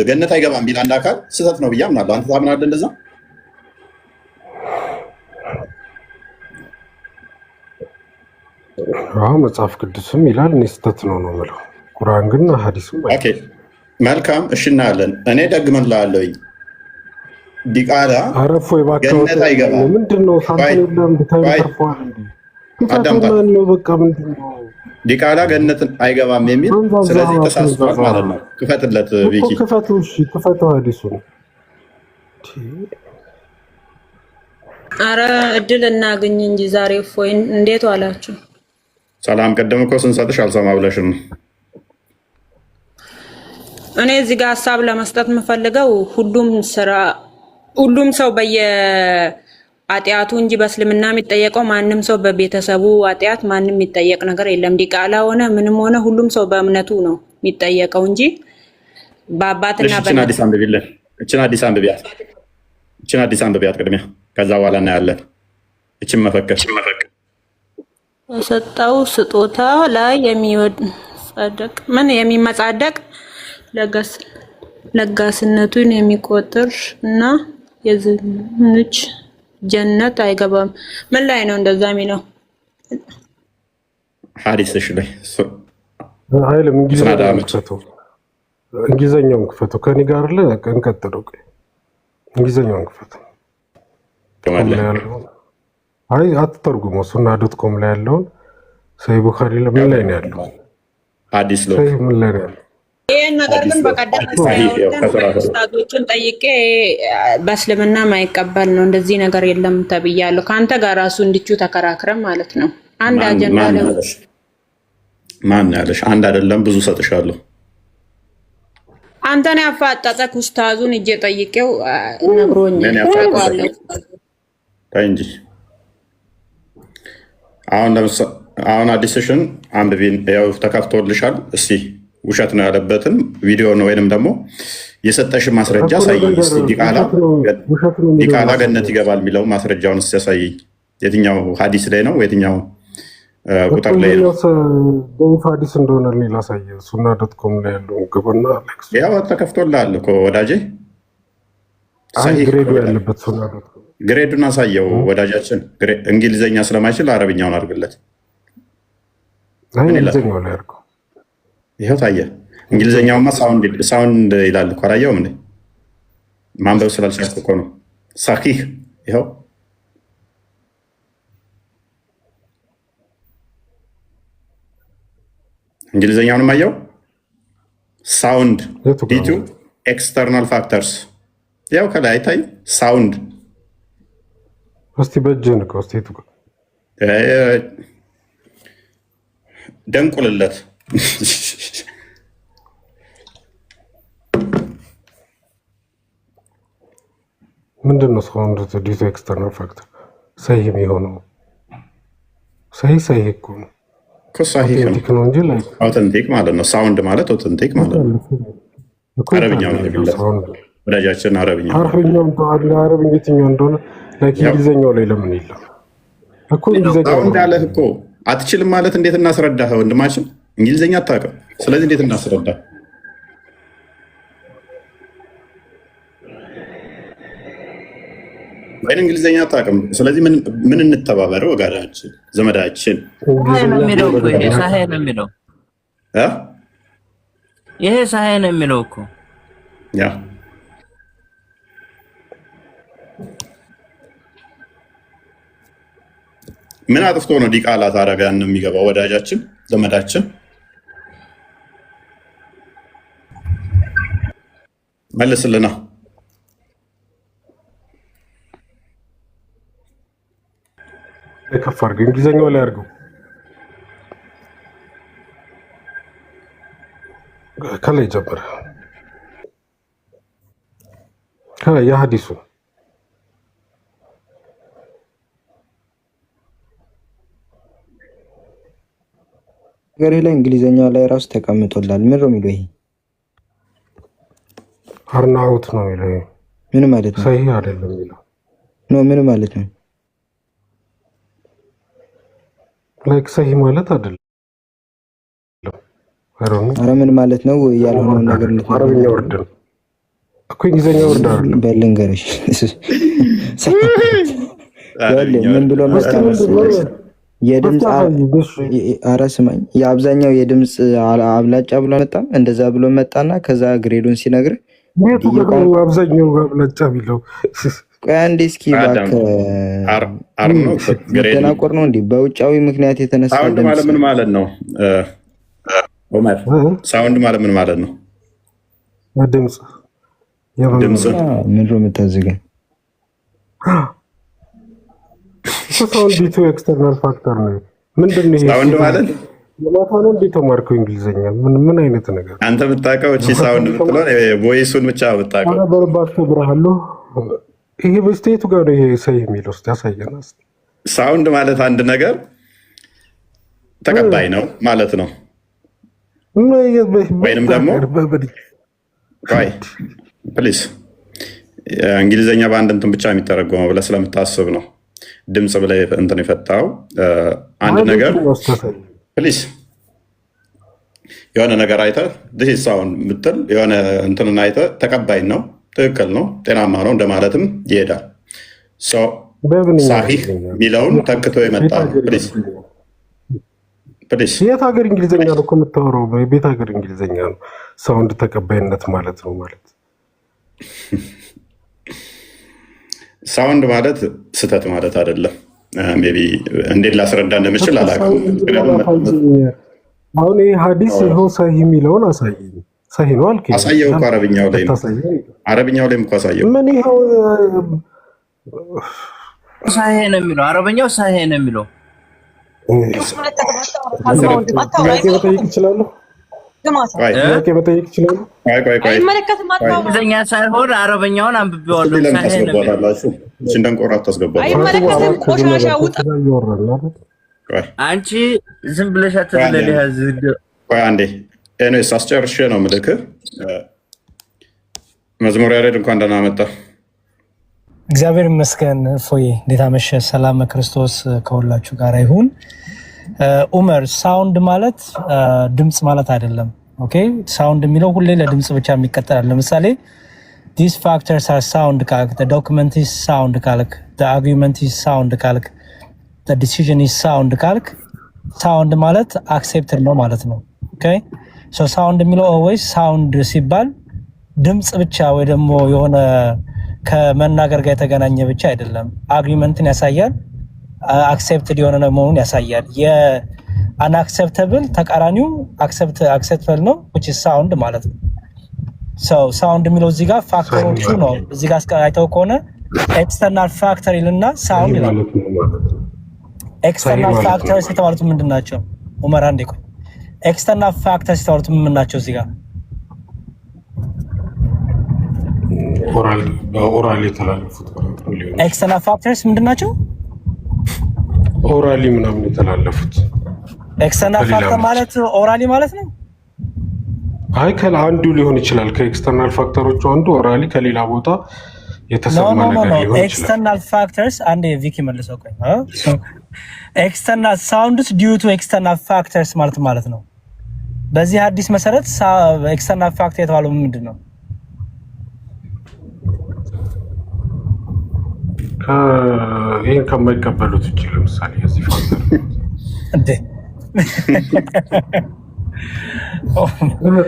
ገነት አይገባም ቢል አንድ አካል ስህተት ነው ብዬ አምናለሁ። አንተ ታምናለህ እንደዛ? መጽሐፍ ቅዱስም ይላል እኔ ስህተት ነው ነው የምለው። ቁርአን ግን ሐዲስም መልካም እሺ እናያለን። እኔ ደግመንልሃለሁኝ ዲቃላ ገነት አይገባም። ምንድነው ሳንተለም ቢታይፈርፏል እንዴ? በቃ ምንድነው ዲቃላ ገነትን አይገባም የሚል ስለዚህ ተሳስቷል ማለት ነው። ክፈትለት ቪኪ ክፈተው ሐዲሱን። አረ እድል እናገኝ እንጂ ዛሬ እፎይ እንዴት ዋላችሁ? ሰላም ቀደም እኮ ስንሰጥሽ አልሰማ ብለሽ ነው። እኔ እዚህ ጋር ሀሳብ ለመስጠት የምፈልገው ሁሉም ሰው በየኃጢአቱ እንጂ በእስልምና የሚጠየቀው ማንም ሰው በቤተሰቡ ኃጢአት ማንም የሚጠየቅ ነገር የለም። ዲቃላ ሆነ ምንም ሆነ ሁሉም ሰው በእምነቱ ነው የሚጠየቀው እንጂ በአባትና እችን አዲስ አንብቢያት ቅድሚያ፣ ከዛ በኋላ እናያለን። እችን መፈክር የሰጠው ስጦታ ላይ የሚመጻደቅ ለጋስነቱን የሚቆጥር እና የዝንች ጀነት አይገባም። ምን ላይ ነው እንደዛ የሚለው? ሐዲስሽ ላይ አይልም። እንግሊዘኛውን ክፈተው። ከኔ ጋር አለ እንቀጥለው። እንግሊዘኛውን ክፈተው። አይ አትተርጉመው። ሱና.ኮም ላይ ያለውን ሰሂህ ቡኻሪ ምን ላይ ነው ያለው? ሐዲስ ነው ምን ላይ ነው ያለው? ይሄን ነገር ግን በቀደም ኡስታዞችን ጠይቄ በእስልምና ማይቀበል ነው እንደዚህ ነገር የለም ተብያለሁ። ከአንተ ጋር ራሱ እንድቹ ተከራክረን ማለት ነው። አንድ አጀንዳ ነው። ማን ያለሽ? አንድ አይደለም ብዙ ሰጥሻለሁ። አንተን ያፋጠጠክ ኡስታዙን እጄ ጠይቄው ነግሮኛል። ታውቃለህ እንጂ አሁን አዲስሽን አንብቢን ያው ተከፍቶልሻል። እስቲ ውሸት ነው ያለበትን ቪዲዮ ነው ወይንም ደግሞ የሰጠሽ ማስረጃ ሳይ ዲቃላ ገነት ይገባል የሚለው ማስረጃውን ሲያሳይኝ የትኛው ሐዲስ ላይ ነው? የትኛው ቁጥር ላይ ነው? ሐዲስ እንደሆነ ላሳየ ሱና.ኮም ላይ ያለው ግብና ያው ተከፍቶልሃል እኮ ወዳጄ። ግሬዱ ያለበት ሱና.ኮም ግሬዱን አሳየው ወዳጃችን። እንግሊዘኛ ስለማይችል አረብኛውን አድርግለት። እንግሊዘኛው ላይ አድርገው። ይኸው ታየ። እንግሊዘኛውማ ሳውንድ ይላል እኮ አላየውም እንዴ? ማንበብ ስላልቻልኩ እኮ ነው። ሳሂህ ይኸው እንግሊዘኛውንም አየው። ሳውንድ ዲቱ ኤክስተርናል ፋክተርስ ያው ከላይ አይታይ ሳውንድ። እስቲ በእጅህ ንቀው። እስቲ ደንቁልለት። ምንድን ነው ሳውንድ ዲቱ ኤክስተርናል ፋክተር? ሰሂህ የሚሆነው ሰሂህ እኮ ነው። ኦተንቲክ ነው እንጂ ኦተንቲክ ማለት ነው። ሳውንድ ማለት ኦተንቲክ ማለት ነው። አረብኛው ወዳጃችን አረብኛው የትኛው እንደሆነ እንግሊዘኛው ላይ ለምን የለም እኮ? እንግሊዘኛው እንዳለህ እኮ አትችልም ማለት እንዴት እናስረዳህ ወንድማችን? እንግሊዘኛ አታውቅም። ስለዚህ እንዴት እናስረዳህ? ወይን እንግሊዘኛ አታውቅም። ስለዚህ ምን እንተባበረው? ወጋዳችን ዘመዳችን ይሄ ሳሂህ ነው የሚለው እኮ ያ ምን አጥፍቶ ነው ዲቃላ ታረጋን ነው የሚገባው? ወዳጃችን ዘመዳችን መልስልና ከፍ አድርገው። እንግሊዘኛው ላይ አድርገው። ከላይ ጀምር። ከላይ የሐዲሱ ገሬ ላይ እንግሊዘኛ ላይ ራሱ ተቀምጦላል። ምን ነው የሚለው? ይሄ አርናውት ነው የሚለው። ምን ማለት ነው? ሰሂህ አይደለም የሚለው ነው። ምን ማለት ነው? ላይክ ሰሂህ ማለት አይደለም። አረ ምን ማለት ነው? ያልሆነው ነገር አረብኛ ወርድ ነው እኮ እንግሊዘኛ ወርድ አይደለም። በልንገርሽ ምን ብሎ መስካመስ የድምጽ አረ ስማኝ፣ የአብዛኛው የድምጽ አብላጫ ብሎ መጣ። እንደዛ ብሎ መጣና ከዛ ግሬዱን ሲነግር አብዛኛው አብላጫ ቢለው ቆይ አንዴ እስኪ ተናቆር ነው እንዴ? በውጫዊ ምክንያት የተነሳ ሳውንድ ማለት ምን ማለት ነው? ኦመር ሳውንድ ማለት ምን ማለት ነው? ድምጽ ምን ነው የምታዘገኝ? ሳውንድ ዲቱ ኤክስተርናል ፋክተር ነው። ምንድን ነው ሳውንድ ማለት? የማታ ነው እንዴ ተማርከው እንግሊዘኛ? ምን አይነት ነገር አንተ የምታውቀው? እቺ ሳውንድ የምትለው ቮይሱን ብቻ የምታውቀው? ኧረ በርባክህ ብርሃለሁ። ይሄ በስቴቱ ጋር ነው ይሄ ሰይ የሚለው እስኪ ያሳየን። ሳውንድ ማለት አንድ ነገር ተቀባይ ነው ማለት ነው። ወይንም ደግሞ ፕሊዝ እንግሊዘኛ በአንድ እንትን ብቻ የሚተረጎመው ብለህ ስለምታስብ ነው ድምፅ ብለህ እንትን የፈታው አንድ ነገር ፕሊዝ የሆነ ነገር አይተህ this is sound ምትል የሆነ እንትንን አይተህ ተቀባይ ነው፣ ትክክል ነው፣ ጤናማ ነው እንደማለትም ይሄዳል። ሳሂህ የሚለውን ተክቶ የመጣ የት ሀገር እንግሊዝኛ ነው እኮ የምታወራው? የቤት ሀገር እንግሊዝኛ ነው። ሳውንድ ተቀባይነት ማለት ነው ማለት ሳውንድ ማለት ስህተት ማለት አይደለም። ሜይ ቢ እንዴት ላስረዳ እንደምችል አላውቅም። አሁን ይህ ሀዲስ ይኸው ሰሂህ የሚለውን አሳየኝ። ሰሂህ ነው አልከኝ። አሳየው እኮ አረብኛው ላይ እኮ አሳየው። ምን ይኸው ሰሂህ ነው የሚለው አረበኛው ሰሂህ ነው የሚለው። ጥያቄ መጠየቅ ይችላሉ? ጥያቄ መጠየቅ ይችላሉ? እንግሊዝኛ ሳይሆን አረበኛውን አንብቤዋለሁ። ደንቆራ አታስገባለሁ። አንቺ ዝም ብለሽ አትዝለል። አንዴ ኤኒዌይስ አስጨርሼ ነው ምልክህ። መዝሙር ያሬድ እንኳን ደህና መጣ። እግዚአብሔር ይመስገን። ፎዬ እንዴት አመሸ? ሰላም ክርስቶስ ከሁላችሁ ጋር ይሁን። ኡመር ሳውንድ ማለት ድምፅ ማለት አይደለም። ኦኬ ሳውንድ የሚለው ሁሌ ለድምፅ ብቻ የሚቀጠላል። ለምሳሌ these factors are sound ካልክ፣ the document is sound ካልክ፣ the argument is sound ካልክ፣ the decision is sound ካልክ ሳውንድ ማለት accepted ነው ማለት ነው። ኦኬ ሶ ሳውንድ የሚለው always ሳውንድ ሲባል ድምፅ ብቻ ወይ ደግሞ የሆነ ከመናገር ጋር የተገናኘ ብቻ አይደለም። አግሪመንትን ያሳያል፣ አክሴፕትድ የሆነ መሆኑን ያሳያል። የአንአክሴፕተብል ተቃራኒው አክሴፕተብል ነው which is sound ማለት ነው። ሳውንድ የሚለው እዚህ ጋር ፋክተሮቹ ነው። እዚህ ጋር አይተው ከሆነ ኤክስተርናል ፋክተር ይልና ሳውንድ ይላል። ኤክስተርናል ፋክተርስ የተባሉት ምንድን ናቸው? ኡመር አንዴ ቆይ። ኤክስተርናል ፋክተርስ የተባሉት ምን ናቸው? እዚህ ጋር ኦራሊ የተላለፉት ኤክስተርናል ፋክተርስ ምንድን ናቸው? ኦራሊ ምናምን የተላለፉት። ኤክስተርናል ፋክተር ማለት ኦራሊ ማለት ነው? አይ አንዱ ሊሆን ይችላል። ከኤክስተርናል ፋክተሮቹ አንዱ ኦራሊ ከሌላ ቦታ የተሰማ ነገር ሊሆን ይችላል። ኤክስተርናል ፋክተርስ አንዴ ቪኪ መልሰው ቆይ። ኤክስተርናል ሳውንድስ ዲዩ ቱ ኤክስተርናል ፋክተርስ ማለት ነው። በዚህ አዲስ መሰረት ኤክስተርናል ፋክተር የተባለው ምንድን ነው? ይህን ከማይቀበሉት ውጭ ለምሳሌ የዚህ ፋክተር እንዴ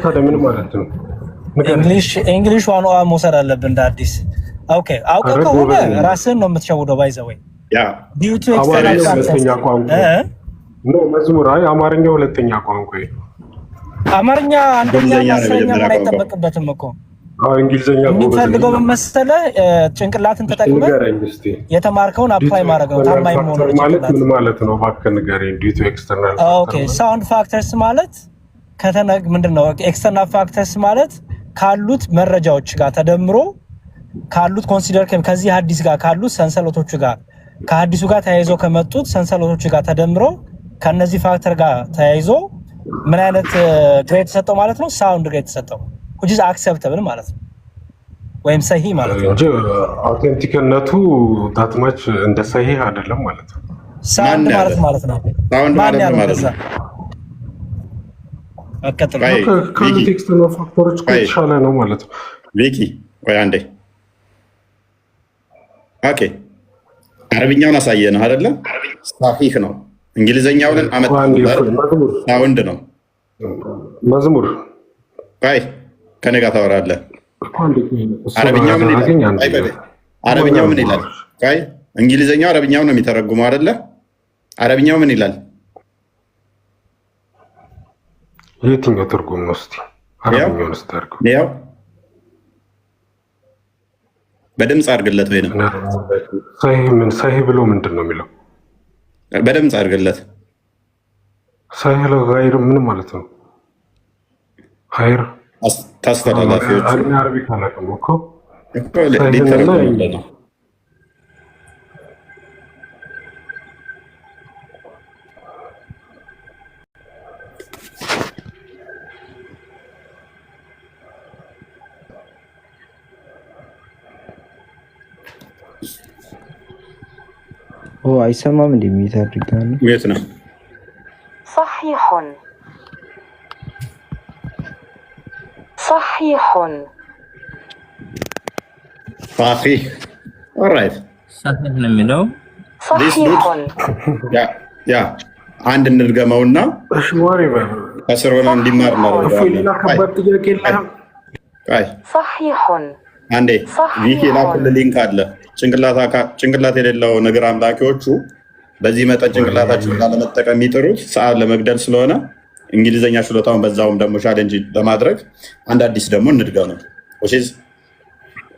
ታዲያ ምን ማለት ነው? እንግሊሽ ዋን መውሰድ አለብን እንደ አዲስ። ኦኬ አውቀህ ከሆነ ራስህን ነው የምትሸውደው። ባይዘ ወይ ዲዩቱ ኤክስተርናል ሁለተኛ ቋንቋ ነው መዝሙር። አይ አማርኛ ሁለተኛ ቋንቋ ነው። አማርኛ አንደኛ ማሰኛ ምን አይጠበቅበትም እኮ። እንግሊዝኛ የሚፈልገው ምን መሰለህ? ጭንቅላትን ተጠቅመህ የተማርከውን አፕላይ ማድረግ ነው። ታማኝ መሆን ማለት ምን ማለት ነው? እባክህ ንገረኝ። ዲዩቱ ኤክስተርናል ኦኬ ሳውንድ ፋክተርስ ማለት ምንድን ነው? ኤክስተርናል ፋክተርስ ማለት ካሉት መረጃዎች ጋር ተደምሮ ካሉት ኮንሲደር ከዚህ ሀዲስ ጋር ካሉት ሰንሰለቶቹ ጋር ከሀዲሱ ጋር ተያይዞ ከመጡት ሰንሰለቶቹ ጋር ተደምሮ ከነዚህ ፋክተር ጋር ተያይዞ ምን አይነት ግሬድ ተሰጠው ማለት ነው? ሳውንድ ግሬድ ተሰጠው which is acceptable ማለት ነው፣ ወይም ሰሂህ ማለት ነው። አውቴንቲክነቱ ዳትማች እንደ ሰሂህ አይደለም ማለት ነው። ሳውንድ ማለት ነው። ማን ያለው እንደዛ? ኮንቴክስት ነው፣ ፋክተሮች የተሻለ ነው ማለት ነው። ቪኪ ወይ አንዴ ኦኬ፣ አረብኛውን አሳየነው አይደለ? ሰሂህ ነው። እንግሊዘኛውን ሳውንድ ነው። መዝሙር አይ ከኔ ጋር ታወራለህ። አረብኛው ምን ይላል? አረብኛው ምን ይላል? አይ እንግሊዘኛው አረብኛው ነው የሚተረጉመው አይደለ? አረብኛው ምን ይላል? የትኛው ትርጉም ነው? እስቲ አረብኛውን ስተርጉም ያው በድምጽ አድርግለት ወይ ነው ሰሂህ ብሎ ምንድን ነው የሚለው? በድምጽ አድርግለት ሳይል ጋይር ምን ማለት ነው? ሀይር ታስተላላፊዎች አረቢክ አላውቅም እኮ ሊተረጎምልን አይሰማም እንዴ? የሚታድርጋል የት ነው? صحيح صحيح صحيح ኦልራይት صحيح ነው የሚለው صحيح ያ አንድ እንድገመውና እሺ ወሬ ከስር ሆነ እንዲማር ነው። ሌላ ከባድ ጥያቄ የለም። صحيح አንዴ ቪኪ ላኩል ሊንክ አለ። ጭንቅላት የሌለው ነገር አምላኪዎቹ በዚህ መጠን ጭንቅላታቸውን ላለመጠቀም የሚጥሩት ሰዓት ለመግደል ስለሆነ እንግሊዘኛ ችሎታውን በዛውም ደግሞ ቻሌንጅ ለማድረግ አንድ አዲስ ደግሞ እንድገመው ወይስ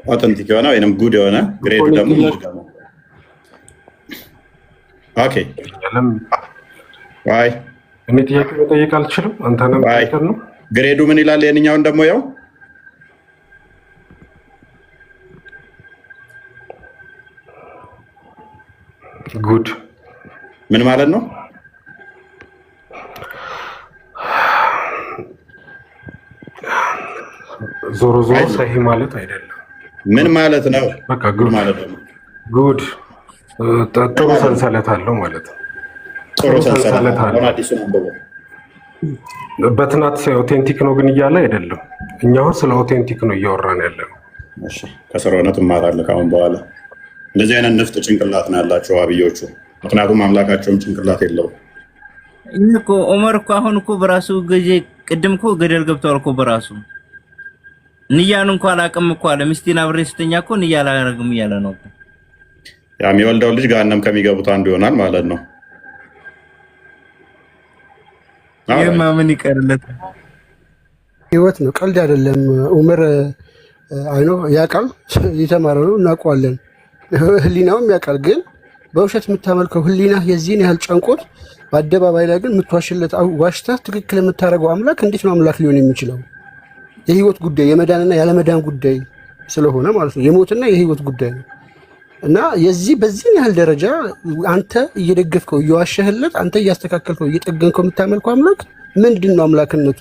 አውተንቲክ የሆነ ወይንም ጉድ የሆነ ግሬድ ደግሞ እንድገመው። ኦኬ ዋይ እኔ ጥያቄ መጠየቅ አልችልም። አንተ ነው ማለት ነው። ግሬዱ ምን ይላል? የኛውን ደግሞ ያው ጉድ ምን ማለት ነው? ዞሮ ዞሮ ሰሂ ማለት አይደለም። ምን ማለት ነው? በቃ ጉድ ማለት ነው። ጉድ ጥሩ ሰንሰለት አለው ማለት ነው። ጥሩ ሰንሰለት አለው። አዲስ ነው። በትናት ኦቴንቲክ ነው ግን እያለ አይደለም። እኛው ስለ ኦቴንቲክ ነው እያወራን ያለነው። እሺ ከስር ሆነ ትማራለህ ካሁን በኋላ። እንደዚህ አይነት ንፍጥ ጭንቅላት ነው ያላቸው አብዮቹ። ምክንያቱም አምላካቸውም ጭንቅላት የለውም። እኮ ዑመር እኮ አሁን እኮ በራሱ ቅድም እኮ ገደል ገብቷል እኮ በራሱ ንያን እንኳን አላውቅም እኮ አለ። ሚስቴን አብሬ ስተኛ እኮ ንያ አላደርግም እያለ ነው። ያ የሚወልደው ልጅ ገሃነም ከሚገቡት አንዱ ይሆናል ማለት ነው። ይሄማ ምን ይቀርለት? ህይወት ነው፣ ቀልድ አይደለም። ዑመር አይኖ ያውቃል፣ የተማረ ነው፣ እናውቀዋለን። ህሊናውም ያውቃል። ግን በውሸት የምታመልከው ህሊና የዚህን ያህል ጨንቆት በአደባባይ ላይ ግን የምትዋሽለት ዋሽተህ ትክክል የምታደርገው አምላክ እንዴት ነው አምላክ ሊሆን የሚችለው? የህይወት ጉዳይ የመዳንና ያለመዳን ጉዳይ ስለሆነ ማለት ነው። የሞትና የህይወት ጉዳይ ነው እና በዚህን ያህል ደረጃ አንተ እየደገፍከው እየዋሸህለት፣ አንተ እያስተካከልከው እየጠገንከው የምታመልከው አምላክ ምንድን ነው አምላክነቱ?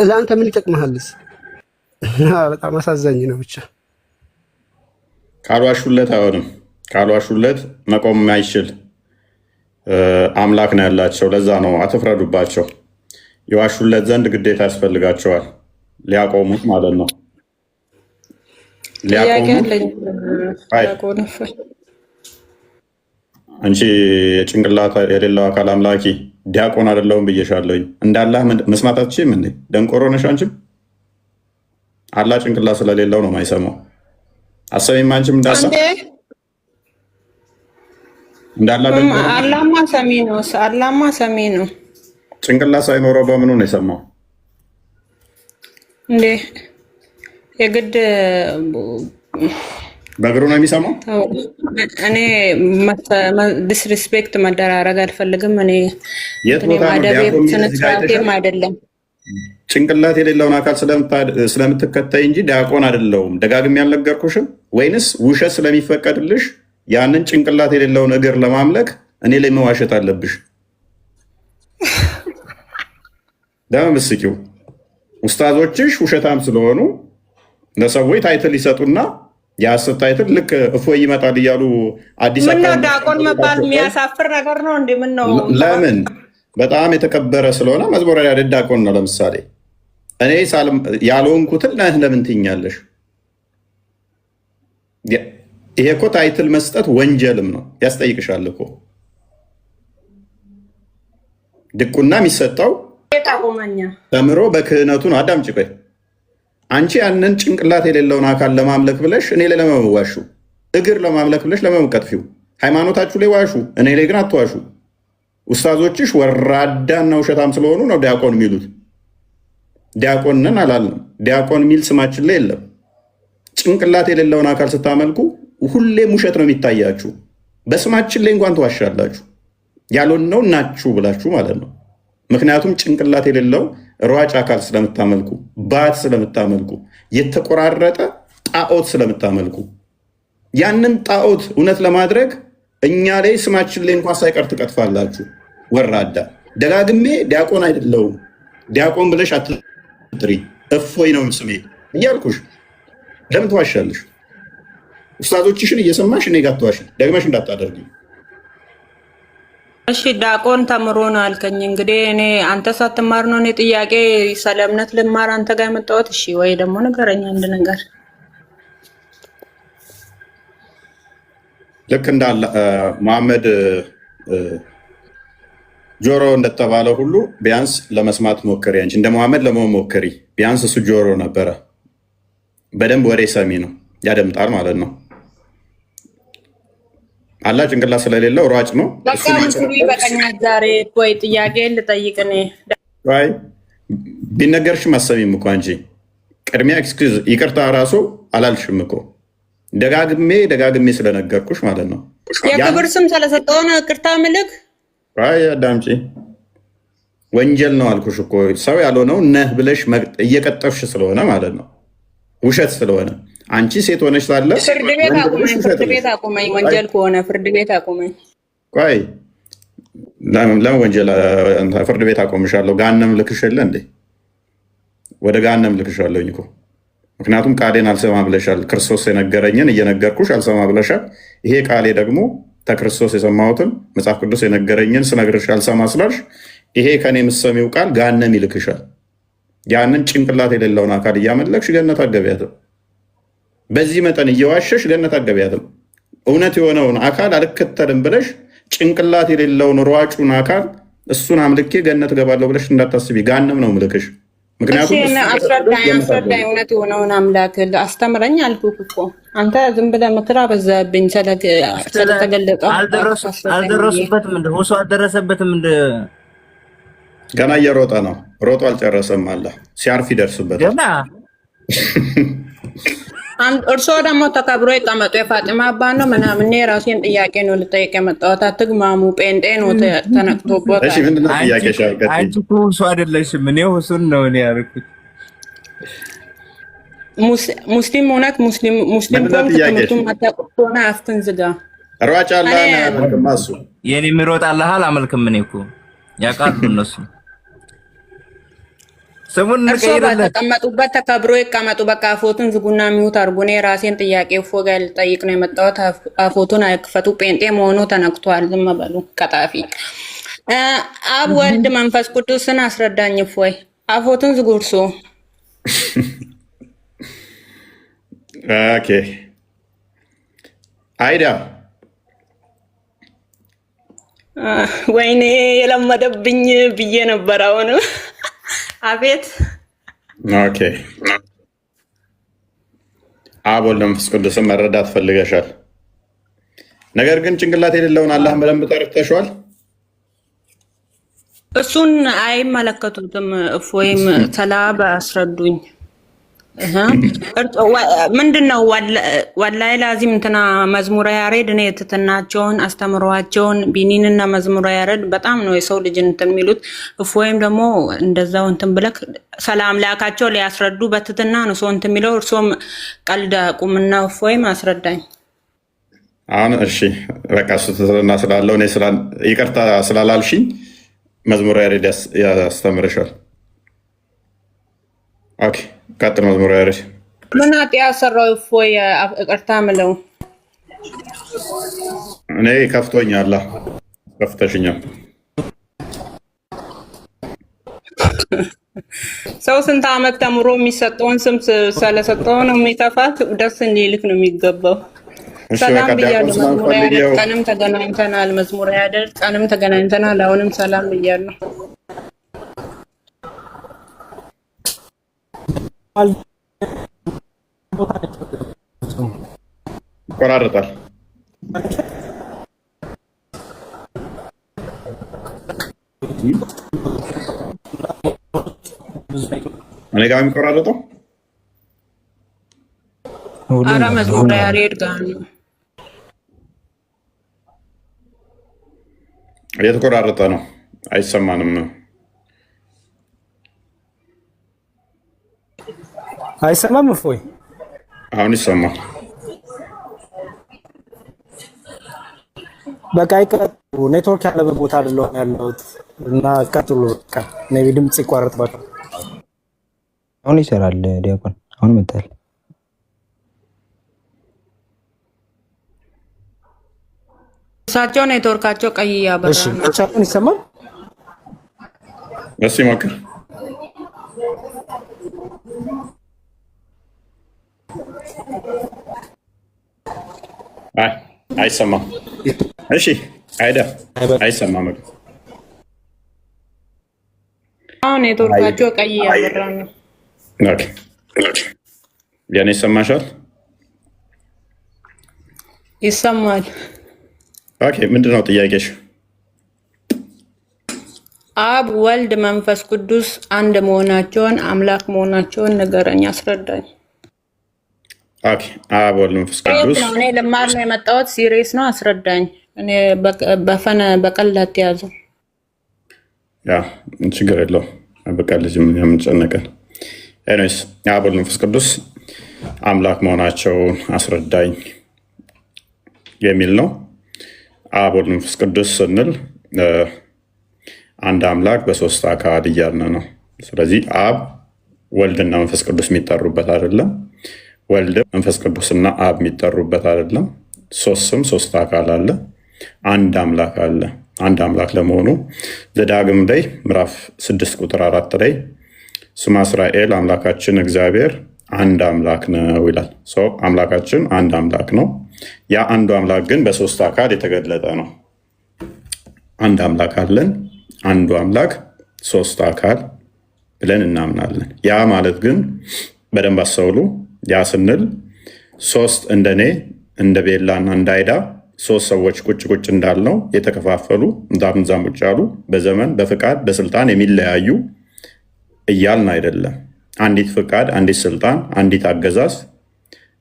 ለአንተ ምን ይጠቅመሃልስ? በጣም አሳዛኝ ነው። ብቻ ካልዋሹለት አይሆንም። ካልዋሹለት መቆም የማይችል አምላክ ነው ያላቸው። ለዛ ነው አትፍረዱባቸው። የዋሹለት ዘንድ ግዴታ ያስፈልጋቸዋል ሊያቆሙት ማለት ነው። አንቺ የጭንቅላት የሌለው አካል አምላኪ ዲያቆን አይደለሁም ብዬሻለሁኝ። እንዳላህ መስማት አትችይም እንዴ? ደንቆሮ ነሽ አንቺም። አላህ ጭንቅላት ስለሌለው ነው የማይሰማው። አሰሚም አንቺም አላማ ሰሚ ነው። አላማ ሰሚ ነው። ጭንቅላት ሳይኖረው በምኑ ነው የሰማው እንዴ? የግድ በእግሩ ነው የሚሰማው። እኔ ዲስሪስፔክት መደራረግ አልፈልግም። እኔ ስነስርዓቴም አይደለም። ጭንቅላት የሌለውን አካል ስለምትከታይ እንጂ ዲያቆን አይደለሁም። ደጋግሜ ያልነገርኩሽም? ወይንስ ውሸት ስለሚፈቀድልሽ ያንን ጭንቅላት የሌለውን እግር ለማምለክ እኔ ላይ መዋሸት አለብሽ? ለምስኪው ኡስታዞችሽ ውሸታም ስለሆኑ ለሰዎች ታይትል ይሰጡና የሐሰት ታይትል ልክ እፎይ ይመጣል እያሉ አዲስ ምነው ዲያቆን መባል የሚያሳፍር ነገር ነው እንዴ? ምን ነው? ለምን? በጣም የተከበረ ስለሆነ መዝሙረ ዳዊት ዲያቆን ነው። ለምሳሌ እኔ ያልሆንኩትን ነህ ለምን ትይኛለሽ? ይሄ እኮ ታይትል መስጠት ወንጀልም ነው፣ ያስጠይቅሻል እኮ። ድቁና የሚሰጠው ተምሮ በክህነቱ ነው። አዳምጪ ቆይ። አንቺ ያንን ጭንቅላት የሌለውን አካል ለማምለክ ብለሽ እኔ ላይ ለመዋሹ፣ እግር ለማምለክ ብለሽ ለመቀጥፊው፣ ሃይማኖታችሁ ላይ ዋሹ፣ እኔ ላይ ግን አትዋሹ። ኡስታዞችሽ ወራዳና ውሸታም ስለሆኑ ነው ዲያቆን የሚሉት። ዲያቆን ነን አላልንም። ዲያቆን የሚል ስማችን ላይ የለም። ጭንቅላት የሌለውን አካል ስታመልኩ ሁሌም ውሸት ነው የሚታያችሁ። በስማችን ላይ እንኳን ትዋሻላችሁ። ያልሆነው ናችሁ ብላችሁ ማለት ነው። ምክንያቱም ጭንቅላት የሌለው ሯጭ አካል ስለምታመልኩ፣ ባት ስለምታመልኩ፣ የተቆራረጠ ጣዖት ስለምታመልኩ ያንን ጣዖት እውነት ለማድረግ እኛ ላይ ስማችን ላይ እንኳን ሳይቀር ትቀጥፋላችሁ። ወራዳ ደጋግሜ ዲያቆን አይደለሁም ዲያቆን ብለሽ አትጥሪ፣ እፎይ ነው ስሜ እያልኩሽ ለምን ትዋሻለሽ? ኡስታዞችሽን እየሰማሽ እኔ ጋር ትዋሽ ደግመሽ እንዳታደርጊ። እሺ ዲያቆን ተምሮ ነው አልከኝ። እንግዲህ እኔ አንተ ሳትማር ነው እኔ ጥያቄ ስለ እምነት ልማር አንተ ጋር የመጣሁት። እሺ ወይ ደግሞ ንገረኝ አንድ ነገር። ልክ እንዳለ መሐመድ ጆሮ እንደተባለ ሁሉ ቢያንስ ለመስማት ሞክሪ። አንቺ እንደ መሐመድ ለመሆን ሞክሪ። ቢያንስ እሱ ጆሮ ነበረ፣ በደንብ ወሬ ሰሚ ነው፣ ያደምጣል ማለት ነው። አላ ጭንቅላት ስለሌለው ሯጭ ነው። በቃ ምስሉ ይበቃኛል። ዛሬ ወይ ጥያቄ ልጠይቅ እኔ ወይ ቢነገርሽም አሰሚም እኮ አንቺ ቅድሚያ ኤክስኪውዝ ይቅርታ ራሱ አላልሽም እኮ ደጋግሜ ስለነገርኩሽ ማለት ነው። የክብር ስም ስለሰጠው ነው ይቅርታ ምልክ። አይ አዳምጪ፣ ወንጀል ነው አልኩሽ እኮ ሰው ያልሆነው ነህ ብለሽ እየቀጠፍሽ ስለሆነ ማለት ነው፣ ውሸት ስለሆነ አንቺ ሴት ሆነሽ ሳለ ፍርድ ቤት አቁመኝ። ወንጀል ከሆነ ፍርድ ቤት አቁመኝ። ቆይ ለምን ወንጀል ፍርድ ቤት አቆምሻለሁ? ገሃነም ልክሽ የለ እንዴ? ወደ ገሃነም ልክሻለሁኝ እኮ ምክንያቱም ቃሌን አልሰማ ብለሻል። ክርስቶስ የነገረኝን እየነገርኩሽ አልሰማ ብለሻል። ይሄ ቃሌ ደግሞ ከክርስቶስ የሰማሁትን መጽሐፍ ቅዱስ የነገረኝን ስነግርሽ አልሰማ ስላልሽ ይሄ ከኔ የምትሰሚው ቃል ገሃነም ይልክሻል። ያንን ጭንቅላት የሌለውን አካል እያመለክሽ ገነት አትገቢያትም። በዚህ መጠን እየዋሸሽ ገነት አትገቢያትም። እውነት የሆነውን አካል አልከተልም ብለሽ ጭንቅላት የሌለውን ሯጩን አካል እሱን አምልኬ ገነት እገባለሁ ብለሽ እንዳታስቢ፣ ገሃነም ነው ምልክሽ። ምክንያቱም አስረዳኝ፣ እውነት የሆነውን አምላክ አስተምረኝ አልኩህ እኮ አንተ ዝም ብለህ ምክር አበዛብኝ። ስለተገለጠ አልደረሱበትም እንደ ሆሶ አልደረሰበትም እንደ ገና እየሮጠ ነው። ሮጦ አልጨረሰም አለ ሲያርፍ ይደርስበታል። እርሶ ደግሞ ተከብሮ ይቀመጡ። የፋጢማ አባ ነው ምናምን። የራሴን ጥያቄ ነው ልጠይቅ የመጣሁት። አትግማሙ። ጴንጤ ነው ተነቅቶበታል። አንቺ ሁሱ አይደለሽም። እኔ ሁሱን ነው እኔ ያልኩት። ሙስሊም እውነት ሙስሊም ኮንክ ትምህርቱን ማታውቅ ከሆነ አፍትን ዝጋ። ሯጭ አለ ማሱ የኔ የሚሮጥ አላህ አላመልክም። እኔ እኮ ያውቃሉ እነሱ። ስሙን ተቀመጡበት፣ ተከብሮ ይቀመጡ። በቃ አፎቱን ዝጉና ሚውት አድርጉ። እኔ ራሴን ጥያቄ ፎጋ ልጠይቅ ነው የመጣሁት። አፎቱን አይክፈቱ። ጴንጤ መሆኑ ተነክቷል። ዝም በሉ ቀጣፊ። አብ ወልድ መንፈስ ቅዱስን አስረዳኝ። ፎይ አፎቱን ዝጉ። እርሶ ኦኬ አይዳ ወይኔ የለመደብኝ ብዬ ነበር አሁን አቤት። ኦኬ አብ ወልድ መንፈስ ቅዱስን መረዳት ፈልገሻል። ነገር ግን ጭንቅላት የሌለውን አላህን በደንብ ተረድተሽዋል። እሱን አይመለከቱትም። እፎይም ሰላም አስረዱኝ። ምንድነው ወላሂ ላዚም እንትና መዝሙረ ያሬድ እኔ ትትናቸውን አስተምሯቸውን ቢኒንና መዝሙረ ያሬድ በጣም ነው የሰው ልጅ እንትን የሚሉት። እፎይም ደግሞ እንደዛው እንትን ብለክ ሰላም ላካቸው ሊያስረዱ በትትና ነው ሰው እንትን የሚለው። እርሶም ቀልድ አቁምና እፎይም አስረዳኝ። አሁን እሺ በቃ እሱ ትትና ስላለው እኔ ይቅርታ ስላላልሽኝ መዝሙረ ያሬድ ያስተምርሻል። ኦኬ ቀጥል። መዝሙረ ያሬድ ምን ኃጢአት ሰራው? እፎይ ይቅርታ ምለው እኔ ከፍቶኛል። ከፍተሽኛል። ሰው ስንት ዓመት ተምሮ የሚሰጠውን ስም ስለሰጠው ነው የሚከፋት። ደስ እንዲልክ ነው የሚገባው። ሰላም ብያለሁ። መዝሙረ ያሬድ ቀንም ተገናኝተናል። መዝሙረ ያሬድ ቀንም ተገናኝተናል። አሁንም ሰላም ብያለሁ። ይቆራረጣል። እኔ ጋር የሚቆራረጠው ኧረ መዝሙረ ያሬድ ጋር ነው። የተቆራረጠ ነው፣ አይሰማንም። አይሰማም እፎይ? አሁን ይሰማል። በቃ ይቀጥሉ። ኔትወርክ ያለበት ቦታ አይደለም ያለሁት እና ቀጥሉ። በቃ ኔቪ ድምጽ ይቋረጥባታል። አሁን ይሰራል። ዲያቆን አሁን መጣል። እሳቸው ኔትወርካቸው ቀይ ያበራ። እሺ አሁን ይሰማል? እሺ ሞክር። አይሰማም። እሺ አይዳ አይሰማም። አሁን ኔትወርካቸው ቀይ ያበራ ነው። ኦኬ ያኔ ይሰማሻል? ይሰማል። ኦኬ ምንድነው ጥያቄሽ? አብ ወልድ መንፈስ ቅዱስ አንድ መሆናቸውን አምላክ መሆናቸውን ንገረኝ፣ አስረዳኝ። ኦኬ አብ ወልድ መንፈስ ቅዱስ እኔ ለማር ነው የመጣሁት። ሲሪየስ ነው፣ አስረዳኝ። እኔ በቀልድ አትያዘው። ያ ችግር የለውም። በቀልድ ምን ያምንጨነቀን። ኤኒዌይስ አብ ወልድ መንፈስ ቅዱስ አምላክ መሆናቸውን አስረዳኝ የሚል ነው። አብ ወልድ መንፈስ ቅዱስ ስንል አንድ አምላክ በሶስት አካል እያልን ነው። ስለዚህ አብ ወልድና መንፈስ ቅዱስ የሚጠሩበት አይደለም። ወልድ መንፈስ ቅዱስና አብ የሚጠሩበት አይደለም። ሶስት ስም ሶስት አካል አለ። አንድ አምላክ አለ። አንድ አምላክ ለመሆኑ ዘዳግም ላይ ምዕራፍ 6 ቁጥር 4 ላይ ስማ እስራኤል አምላካችን እግዚአብሔር አንድ አምላክ ነው ይላል። አምላካችን አንድ አምላክ ነው። ያ አንዱ አምላክ ግን በሶስት አካል የተገለጠ ነው። አንድ አምላክ አለን። አንዱ አምላክ ሶስት አካል ብለን እናምናለን። ያ ማለት ግን በደንብ አስተውሉ። ያ ስንል ሶስት እንደኔ እንደ ቤላና እንዳይዳ ሶስት ሰዎች ቁጭ ቁጭ እንዳልነው የተከፋፈሉ እንዳምዛም ቁጭ ያሉ በዘመን በፍቃድ በስልጣን የሚለያዩ እያልን አይደለም። አንዲት ፍቃድ፣ አንዲት ስልጣን፣ አንዲት አገዛዝ፣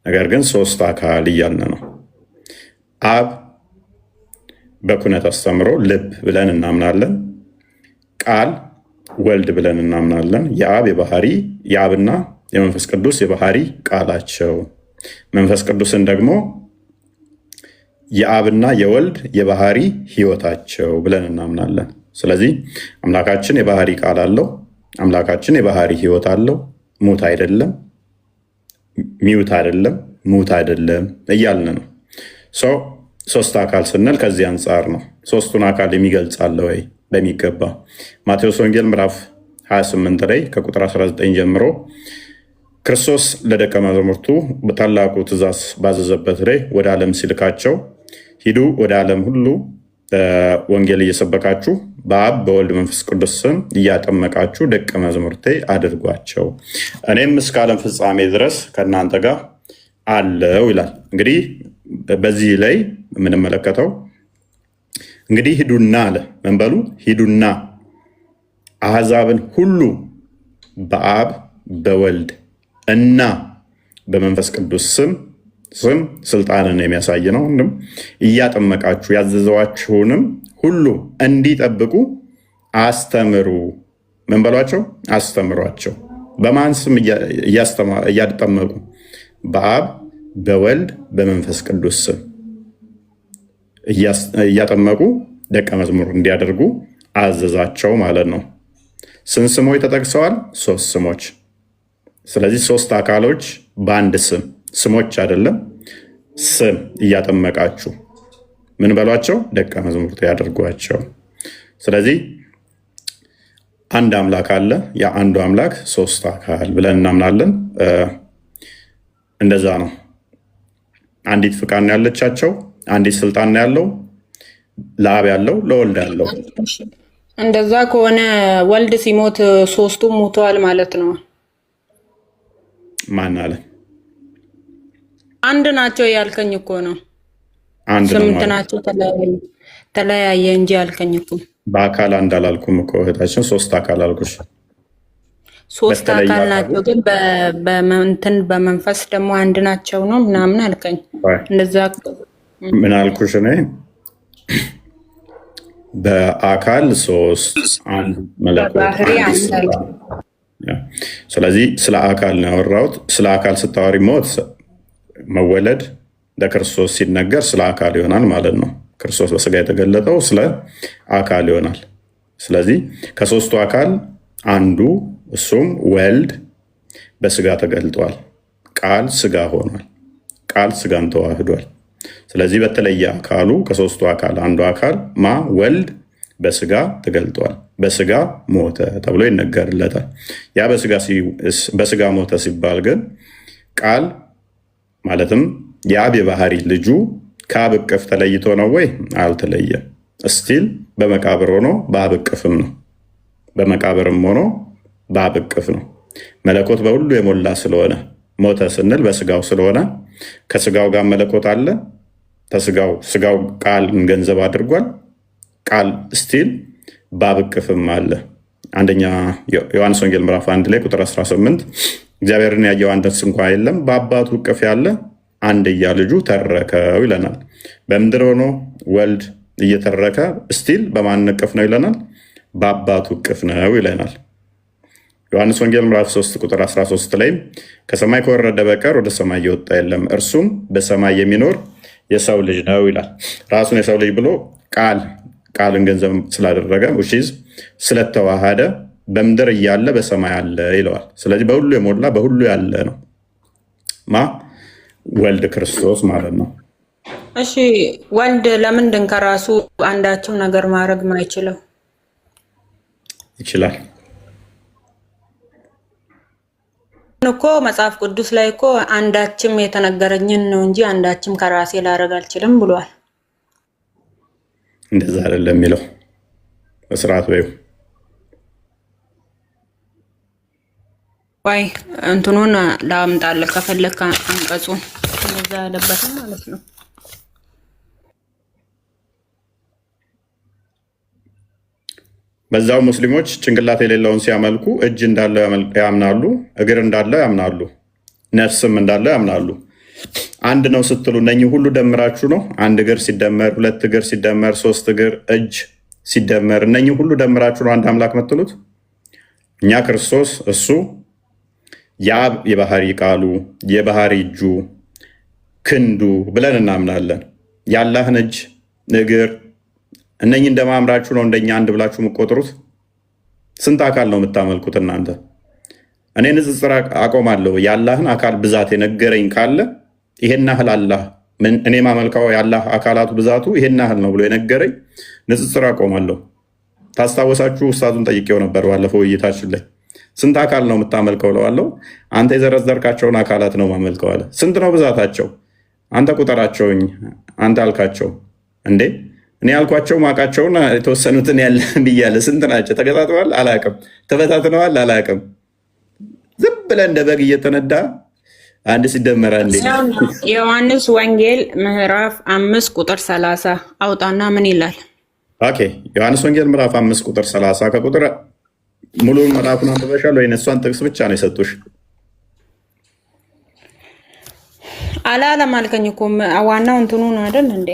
ነገር ግን ሶስት አካል እያልን ነው። አብ በኩነት አስተምሮ ልብ ብለን እናምናለን። ቃል ወልድ ብለን እናምናለን። የአብ የባህሪ የአብና የመንፈስ ቅዱስ የባህሪ ቃላቸው፣ መንፈስ ቅዱስን ደግሞ የአብና የወልድ የባህሪ ህይወታቸው ብለን እናምናለን። ስለዚህ አምላካችን የባህሪ ቃል አለው። አምላካችን የባህሪ ህይወት አለው። ሙት አይደለም፣ ሚውት አይደለም፣ ሙት አይደለም እያልን ነው። ሶስት አካል ስንል ከዚህ አንጻር ነው። ሶስቱን አካል የሚገልጽ አለ ወይ? በሚገባ ማቴዎስ ወንጌል ምዕራፍ 28 ላይ ከቁጥር 19 ጀምሮ ክርስቶስ ለደቀ መዛሙርቱ በታላቁ ትእዛዝ ባዘዘበት ላይ ወደ ዓለም ሲልካቸው ሂዱ፣ ወደ ዓለም ሁሉ ወንጌል እየሰበካችሁ በአብ በወልድ መንፈስ ቅዱስ ስም እያጠመቃችሁ ደቀ መዛሙርቴ አድርጓቸው፣ እኔም እስከ ዓለም ፍጻሜ ድረስ ከእናንተ ጋር አለው ይላል። እንግዲህ በዚህ ላይ የምንመለከተው እንግዲህ ሂዱና አለ። ምን በሉ? ሂዱና አሕዛብን ሁሉ በአብ በወልድ እና በመንፈስ ቅዱስ ስም ስልጣንን የሚያሳይ ነው። እያጠመቃችሁ ያዘዘዋችሁንም ሁሉ እንዲጠብቁ አስተምሩ። ምን በሏቸው? አስተምሯቸው። በማን ስም እያጠመቁ? በአብ በወልድ በመንፈስ ቅዱስ ስም እያጠመቁ ደቀ መዝሙር እንዲያደርጉ አዘዛቸው ማለት ነው። ስንት ስሞች ተጠቅሰዋል? ሶስት ስሞች። ስለዚህ ሶስት አካሎች በአንድ ስም፣ ስሞች አይደለም፣ ስም እያጠመቃችሁ ምን በሏቸው? ደቀ መዝሙርት ያደርጓቸው። ስለዚህ አንድ አምላክ አለ። ያ አንዱ አምላክ ሶስት አካል ብለን እናምናለን። እንደዛ ነው። አንዲት ፍቃድ ነው ያለቻቸው፣ አንዲት ስልጣን ነው ያለው፣ ለአብ ያለው ለወልድ ያለው። እንደዛ ከሆነ ወልድ ሲሞት ሶስቱም ሞተዋል ማለት ነው። ማን አለ? አንድ ናቸው ያልከኝ እኮ ነው። አንድ ነው ስምንት ናቸው ተለያየ እንጂ ያልከኝ እኮ። በአካል አንድ አላልኩም እኮ እህታችን፣ ሶስት አካል አልኩሽ። ሶስት አካል ናቸው ግን በእንትን በመንፈስ ደግሞ አንድ ናቸው ነው ምናምን አልከኝ። እንደዛ ምን አልኩሽ? እኔ በአካል ሶስት አንድ መለኮት አንድ። ስለዚህ ስለ አካል ነው ያወራሁት። ስለ አካል ስታወሪ ሞት መወለድ ለክርስቶስ ሲነገር ስለ አካል ይሆናል ማለት ነው። ክርስቶስ በስጋ የተገለጠው ስለ አካል ይሆናል። ስለዚህ ከሶስቱ አካል አንዱ እሱም ወልድ በስጋ ተገልጧል። ቃል ስጋ ሆኗል። ቃል ስጋን ተዋህዷል። ስለዚህ በተለየ አካሉ ከሶስቱ አካል አንዱ አካል ወልድ በስጋ ተገልጧል። በስጋ ሞተ ተብሎ ይነገርለታል። ያ በስጋ ሞተ ሲባል ግን ቃል ማለትም የአብ የባህሪ ልጁ ከአብ እቅፍ ተለይቶ ነው ወይ? አልተለየም። እስቲል በመቃብር ሆኖ በአብ እቅፍም ነው። በመቃብርም ሆኖ በአብ እቅፍ ነው። መለኮት በሁሉ የሞላ ስለሆነ ሞተ ስንል በስጋው ስለሆነ ከስጋው ጋር መለኮት አለ። ስጋው ቃል ገንዘብ አድርጓል። ቃል ስቲል በአብ እቅፍም አለ። አንደኛ ዮሐንስ ወንጌል ምዕራፍ 1 ላይ ቁጥር 18 እግዚአብሔርን ያየው አንድስ እንኳ የለም በአባቱ እቅፍ ያለ አንድያ ልጁ ተረከው ይለናል። በምድር ሆኖ ወልድ እየተረከ ስቲል በማን እቅፍ ነው ይለናል? በአባቱ እቅፍ ነው ይለናል። ዮሐንስ ወንጌል ምዕራፍ 3 ቁጥር 13 ላይ ከሰማይ ከወረደ በቀር ወደ ሰማይ እየወጣ የለም እርሱም በሰማይ የሚኖር የሰው ልጅ ነው ይላል። ራሱን የሰው ልጅ ብሎ ቃልን ገንዘብ ስላደረገ ስለተዋሃደ በምድር እያለ በሰማይ አለ ይለዋል። ስለዚህ በሁሉ የሞላ በሁሉ ያለ ነው ወልድ ክርስቶስ ማለት ነው። እሺ ወልድ ለምንድን ከራሱ አንዳችም ነገር ማድረግ ማይችለው? ይችላል እኮ መጽሐፍ ቅዱስ ላይ እኮ አንዳችም የተነገረኝን ነው እንጂ አንዳችም ከራሴ ላደርግ አልችልም ብሏል። እንደዛ አይደለም የሚለው በስርዓት በይው ወይ እንትኑን ላምጣልህ ከፈለክ አንቀጹን እንደዛ ያለበት ማለት ነው። በዛው ሙስሊሞች ጭንቅላት የሌለውን ሲያመልኩ እጅ እንዳለው ያምናሉ፣ እግር እንዳለው ያምናሉ፣ ነፍስም እንዳለው ያምናሉ። አንድ ነው ስትሉ እነኚህ ሁሉ ደምራችሁ ነው? አንድ እግር ሲደመር፣ ሁለት እግር ሲደመር፣ ሶስት እግር እጅ ሲደመር እነኚህ ሁሉ ደምራችሁ ነው አንድ አምላክ የምትሉት? እኛ ክርስቶስ እሱ የአብ የባህሪ ቃሉ የባህሪ እጁ ክንዱ ብለን እናምናለን። የአላህን እጅ እግር እነኚህ እንደማምራችሁ ነው እንደኛ አንድ ብላችሁ የምትቆጥሩት? ስንት አካል ነው የምታመልኩት እናንተ? እኔ ንጽጽር አቆማለሁ። የአላህን አካል ብዛት የነገረኝ ካለ ይሄን ያህል አላህ እኔ ማመልካው የአላህ አካላቱ ብዛቱ ይሄን ያህል ነው ብሎ የነገረኝ ንጽጽር አቆማለሁ። ታስታወሳችሁ? ኡስታዙን ጠይቄው ነበር ባለፈው ውይይታችን ላይ ስንት አካል ነው የምታመልከው እለዋለሁ። አንተ የዘረዘርካቸውን አካላት ነው ማመልከው አለ። ስንት ነው ብዛታቸው? አንተ ቁጠራቸውኝ አንተ አልካቸው። እንዴ እኔ ያልኳቸው ማቃቸውን የተወሰኑትን ያለ ብያለ። ስንት ናቸው? ተገጣጥመዋል? አላቅም። ተበታትነዋል? አላቅም። ዝም ብለህ እንደ በግ እየተነዳ አንድ ሲደመር አንዴ። ዮሐንስ ወንጌል ምዕራፍ 5 ቁጥር 30 አውጣና ምን ይላል? ኦኬ ዮሐንስ ወንጌል ምዕራፍ 5 ቁጥር 30 ከቁጥር ሙሉውን ምዕራፉን አንብበሻል ወይ? እሷን ጥቅስ ብቻ ነው የሰጡሽ? አላለም አልከኝ እኮ ዋናው እንትኑ ነው አይደል እንዴ?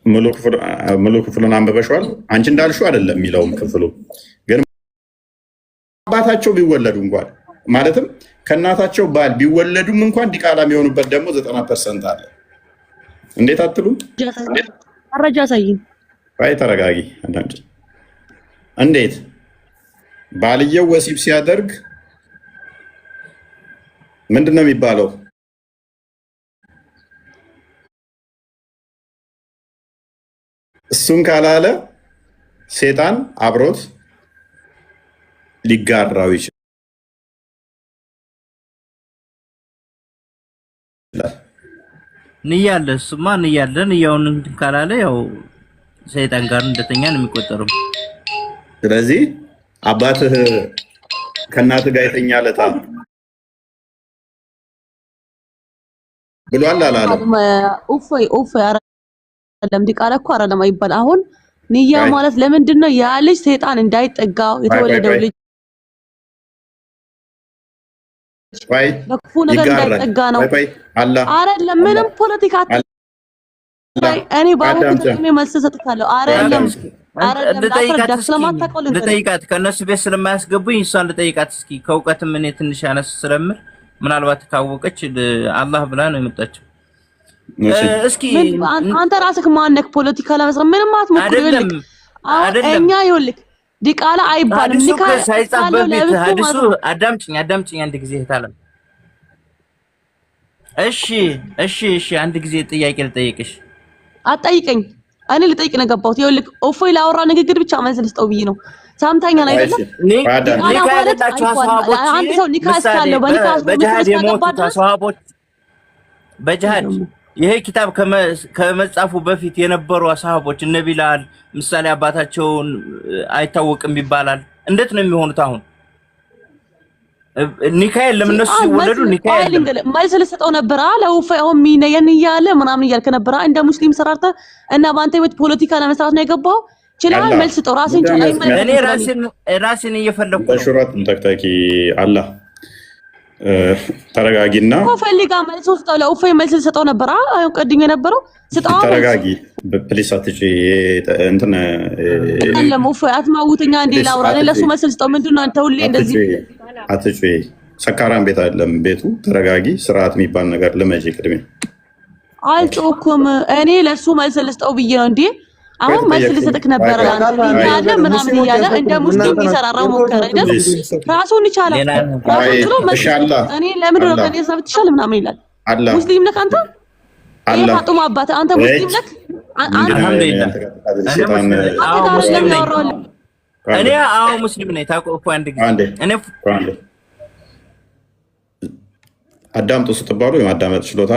ሙሉ ክፍሉን አንብበሻል? አንቺ እንዳልሽው አይደለም የሚለውም ክፍሉ ግን አባታቸው ቢወለዱ እንኳን ማለትም ከእናታቸው ባል ቢወለዱም እንኳን ዲቃላ የሚሆኑበት ደግሞ 90% አለ። እንዴት አትሉም? መረጃ ሳይኝ አይ ተረጋጊ። አንዳንድ እንዴት ባልየው ወሲብ ሲያደርግ ምንድን ነው የሚባለው? እሱን ካላለ ሴጣን አብሮት ሊጋራው ይችላል። ንያለ እሱማ ንያለ ንያውን ካላለ ያው ሰይጣን ጋር እንደተኛ ነው የሚቆጠረው። ስለዚህ አባትህ ከእናትህ ጋር የተኛ ለታ ብሏል አላለም? ኡፍ አይደለም ዲቃላ እኮ አይደለም አይባል። አሁን ንያ ማለት ለምንድን ነው? ያ ልጅ ሰይጣን እንዳይጠጋው የተወለደው ልጅ ለክፉ ነገር እንዳይጠጋ ነው። አይደለም ምንም ፖለቲካ እኔ ባለፈው ተጠቅሜ መልስ ሰጥቻለሁ። አይደለም ልጠይቃት ከእነሱ ቤት ስለማያስገቡኝ እሷን ልጠይቃት እስኪ። ከእውቀትም እኔ ትንሽ ያነስ ስለምል ምናልባት ካወቀች አላህ ብላ ነው የመጣችው። እስኪ አንተ ራስህ ማነክ ፖለቲካ ለመስራት ምንም አትሞክር። እኛ ይኸውልህ ዲቃላ አይባልም። ዲቃላ ሳይጻፍ በፊት ሐዲሱ አዳምጪኝ አንድ ጊዜ ታለም። እሺ አንድ ጊዜ ጥያቄ ልጠይቅሽ። አትጠይቀኝ። እኔ ልጠይቅ ነው የገባሁት። ይኸውልህ እፎይ ላወራ ንግግር ብቻ መልስ ልስጠው ብዬ ነው። ሰምተኛል አይደለም? አንድ ሰው ኒካ እስካለው በጅሃድ የሞቱት ሰሃቦች በጅሃድ ይሄ ኪታብ ከመጻፉ በፊት የነበሩ ሰሃቦች እነ ቢላል ምሳሌ አባታቸውን አይታወቅም ይባላል። እንዴት ነው የሚሆኑት አሁን? ኒካ የለም እነሱ ሲወለዱ ኒካ የለም። መልስ ልሰጠው ነበር አለ እፎይ። አሁን ሚነየን እያለ ምናምን እያልከ ነበር እንደ ሙስሊም ሰራርተ እና በአንተ ቤት ፖለቲካ ለመስራት ነው የገባው። ችላል መልስ ስጠው። ራስን ችላይ እኔ ራስን እየፈለኩ ነው። በሹራት ተክተኪ አላህ ተረጋጊና ፈልጋ መልስ ስጠው። ለእፎይ መልስ ልሰጠው ነበር አሁን ቀድኝ የነበረው ስጠው። ተረጋጊ ፕሊስ። አትጪ እንትን አለም እፎይ አትማውተኛ እንዴ ላውራ ለሱ መልስ ልሰጠው። ምንድነው አንተ ሁሌ እንደዚህ አትጪ። ሰካራም ቤት አይደለም ቤቱ። ተረጋጊ። ስርዓት የሚባል ነገር ልመጂ። ቅድሜ አልጮኩም። እኔ ለሱ መልስ ልስጠው ብዬ ነው እንዴ። አሁን መልስ ልሰጥክ ነበር ያለ ምናምን እያለ እንደ ሙስሊም ይሰራራው ሞከረ አይደል? ራሱን ይቻላል። እኔ ለምን ነው ከኔ ሰብት ይሻል ምናምን ይላል። ሙስሊም ነህ አንተ? የፋጡማ አባት አንተ ሙስሊም ነህ? አልሐምዱሊላህ እኔ ሙስሊም ነኝ። ታውቀው እኮ አንድ ጊዜ እኔ አዳምጡ ስትባሉ የማዳመጥ ችሎታ